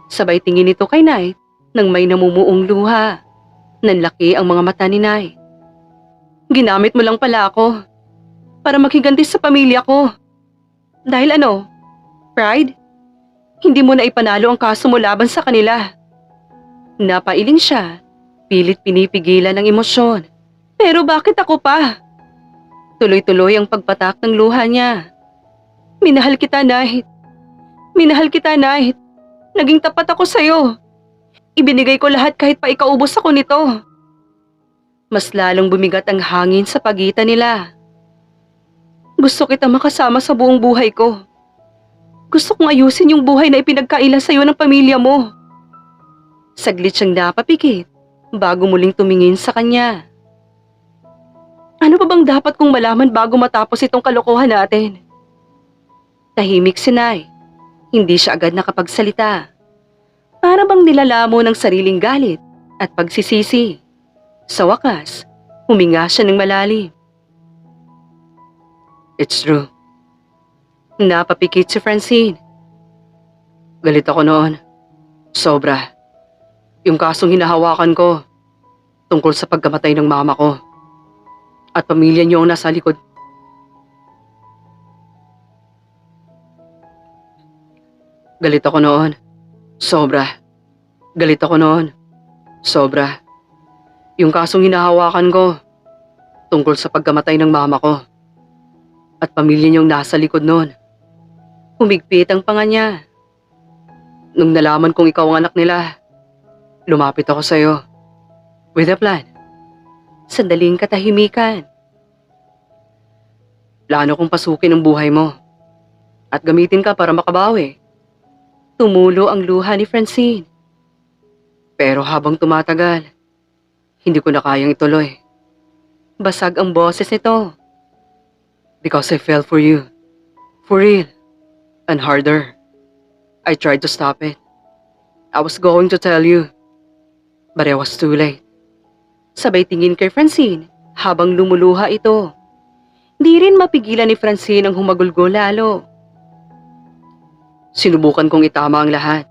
Sabay tingin nito kay Knight nang may namumuong luha. Nanlaki ang mga mata ni Knight. Ginamit mo lang pala ako para maghiganti sa pamilya ko. Dahil ano? Pride? Hindi mo na ipanalo ang kaso mo laban sa kanila. Napailing siya, pilit pinipigilan ng emosyon. Pero bakit ako pa? Tuloy-tuloy ang pagpatak ng luha niya. Minahal kita, Knight. Minahal kita, Knight. Naging tapat ako sa'yo. Ibinigay ko lahat kahit pa ikaubos ako nito. Mas lalong bumigat ang hangin sa pagitan nila. Gusto kita makasama sa buong buhay ko. Gusto kong ayusin yung buhay na ipinagkailan sa'yo ng pamilya mo. Saglit siyang napapikit bago muling tumingin sa kanya. Ano pa bang dapat kong malaman bago matapos itong kalokohan natin? Tahimik si Nay. Hindi siya agad nakapagsalita. Para bang nilalamo ng sariling galit at pagsisisi. Sa wakas, huminga siya ng malalim. It's true. Napapikit si Francine. Galit ako noon. Sobra. Yung kasong hinahawakan ko tungkol sa pagkamatay ng mama ko. At pamilya niyo ang nasa likod. Galit ako noon. Sobra. Galit ako noon. Sobra. Yung kasong hinahawakan ko tungkol sa pagkamatay ng mama ko. At pamilya niyong nasa likod noon. Humigpit ang panga niya. Nung nalaman kong ikaw ang anak nila, lumapit ako sa'yo. With a plan. Sandaling katahimikan. Plano kong pasukin ang buhay mo. At gamitin ka para makabawi. Tumulo ang luha ni Francine. Pero habang tumatagal, hindi ko na kayang ituloy. Basag ang boses nito. Because I fell for you. For real. And harder. I tried to stop it. I was going to tell you. But I was too late. Sabay tingin kay Francine habang lumuluha ito. Di rin mapigilan ni Francine ang humagulgol lalo. Sinubukan kong itama ang lahat.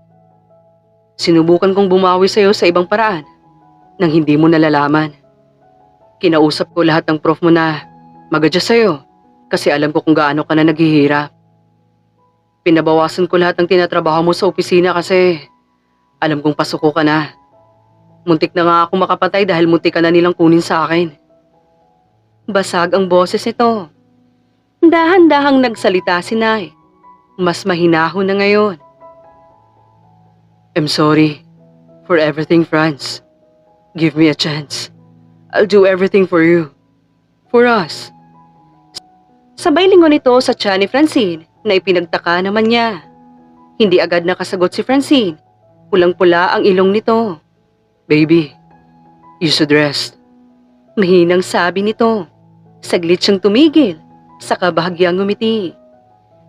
Sinubukan kong bumawi sa'yo sa ibang paraan nang hindi mo nalalaman. Kinausap ko lahat ng prof mo na mag-adjust sa'yo kasi alam ko kung gaano ka na naghihirap. Pinabawasan ko lahat ng tinatrabaho mo sa opisina kasi alam kong pasuko ka na. Muntik na nga ako makapatay dahil muntik ka na nilang kunin sa akin. Basag ang boses nito. Dahan-dahang nagsalita si Nay. Mas mahinahon na ngayon. I'm sorry for everything, Franz. Give me a chance. I'll do everything for you. For us. Sabay lingon nito sa tiyan ni Francine na ipinagtaka naman niya. Hindi agad nakasagot si Francine. Pulang-pula ang ilong nito. Baby, you should rest. Mahinang sabi nito. Saglit siyang tumigil, saka bahagyang ngumiti.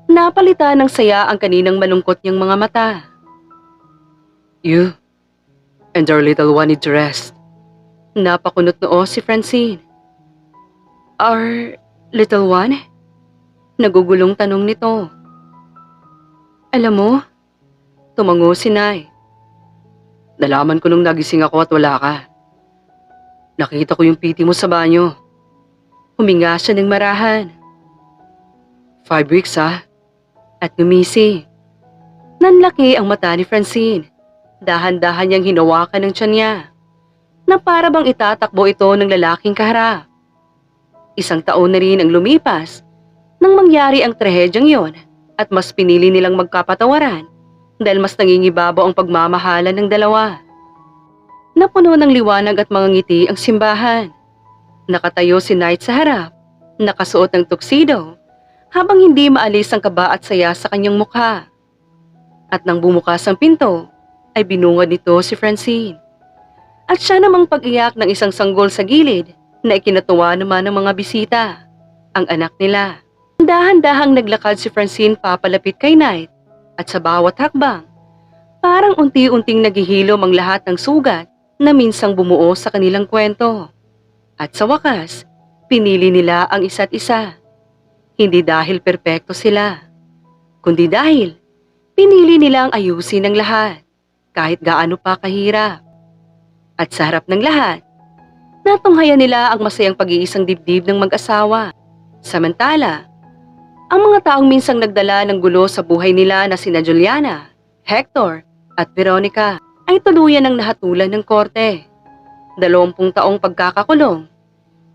Napalitan ng saya ang kaninang malungkot niyang mga mata. You and our little one need to rest. Napakunot noo si Francine. Our little one? Nagugulong tanong nito. Alam mo, tumango si Nay. Nalaman ko nung nagising ako at wala ka. Nakita ko yung piti mo sa banyo. Huminga siya ng marahan. 5 weeks ha? At ngumisi. Nanlaki ang mata ni Francine. Dahan-dahan niyang hinawakan ng tiyan niya. Na para bang itatakbo ito ng lalaking kaharap. 1 taon na rin ang lumipas nang mangyari ang trahedyang yon at mas pinili nilang magkapatawaran dahil mas nangingibabaw ang pagmamahalan ng dalawa. Napuno ng liwanag at mga ngiti ang simbahan. Nakatayo si Knight sa harap, nakasuot ng tuxedo, habang hindi maalis ang kaba at saya sa kanyang mukha. At nang bumukas ang pinto, ay binungad nito si Francine. At siya namang pag-iyak ng isang sanggol sa gilid na ikinatuwa naman ng mga bisita, ang anak nila. Dahan-dahang naglakad si Francine papalapit kay Knight at sa bawat hakbang, parang unti-unting naghihilom ang lahat ng sugat na minsang bumuo sa kanilang kwento. At sa wakas, pinili nila ang isa't isa. Hindi dahil perpekto sila, kundi dahil pinili nilang ayusin ang lahat, kahit gaano pa kahirap. At sa harap ng lahat, natunghayan nila ang masayang pag-iisang dibdib ng mag-asawa. Samantala, ang mga taong minsang nagdala ng gulo sa buhay nila na sina Juliana, Hector at Veronica ay tuluyan ng nahatulan ng korte. 20 taong pagkakakulong,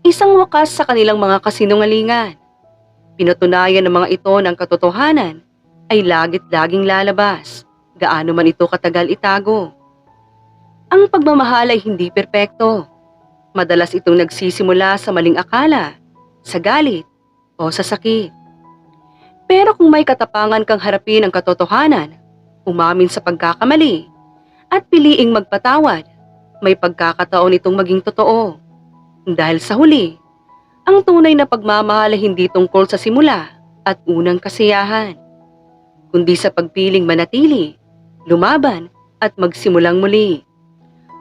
isang wakas sa kanilang mga kasinungalingan. Pinatunayan ng mga ito ng katotohanan ay lagit-laging lalabas, gaano man ito katagal itago. Ang pagmamahal ay hindi perpekto. Madalas itong nagsisimula sa maling akala, sa galit o sa sakit. Pero kung may katapangan kang harapin ang katotohanan, umamin sa pagkakamali, at piliing magpatawad, may pagkakataon itong maging totoo. Dahil sa huli, ang tunay na pagmamahal ay hindi tungkol sa simula at unang kasiyahan, kundi sa pagpiling manatili, lumaban at magsimulang muli.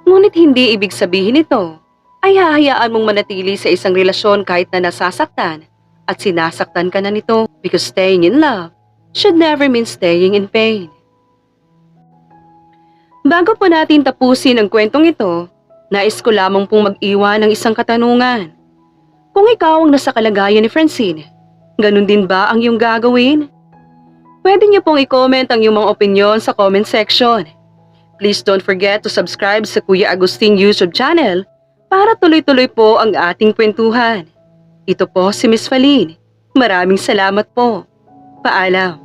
Ngunit hindi ibig sabihin ito ay hahayaan mong manatili sa isang relasyon kahit na nasasaktan at sinasaktan ka na nito, because staying in love should never mean staying in pain. Bago po natin tapusin ang kwentong ito, nais ko lamang pong mag-iwan ng isang katanungan. Kung ikaw ang nasa kalagayan ni Francine, ganun din ba ang iyong gagawin? Pwede niyo pong i-comment ang iyong mga opinion sa comment section. Please don't forget to subscribe sa Kuya Agustin YouTube channel para tuloy-tuloy po ang ating kwentuhan. Ito po si Miss Falin. Maraming salamat po. Paalam.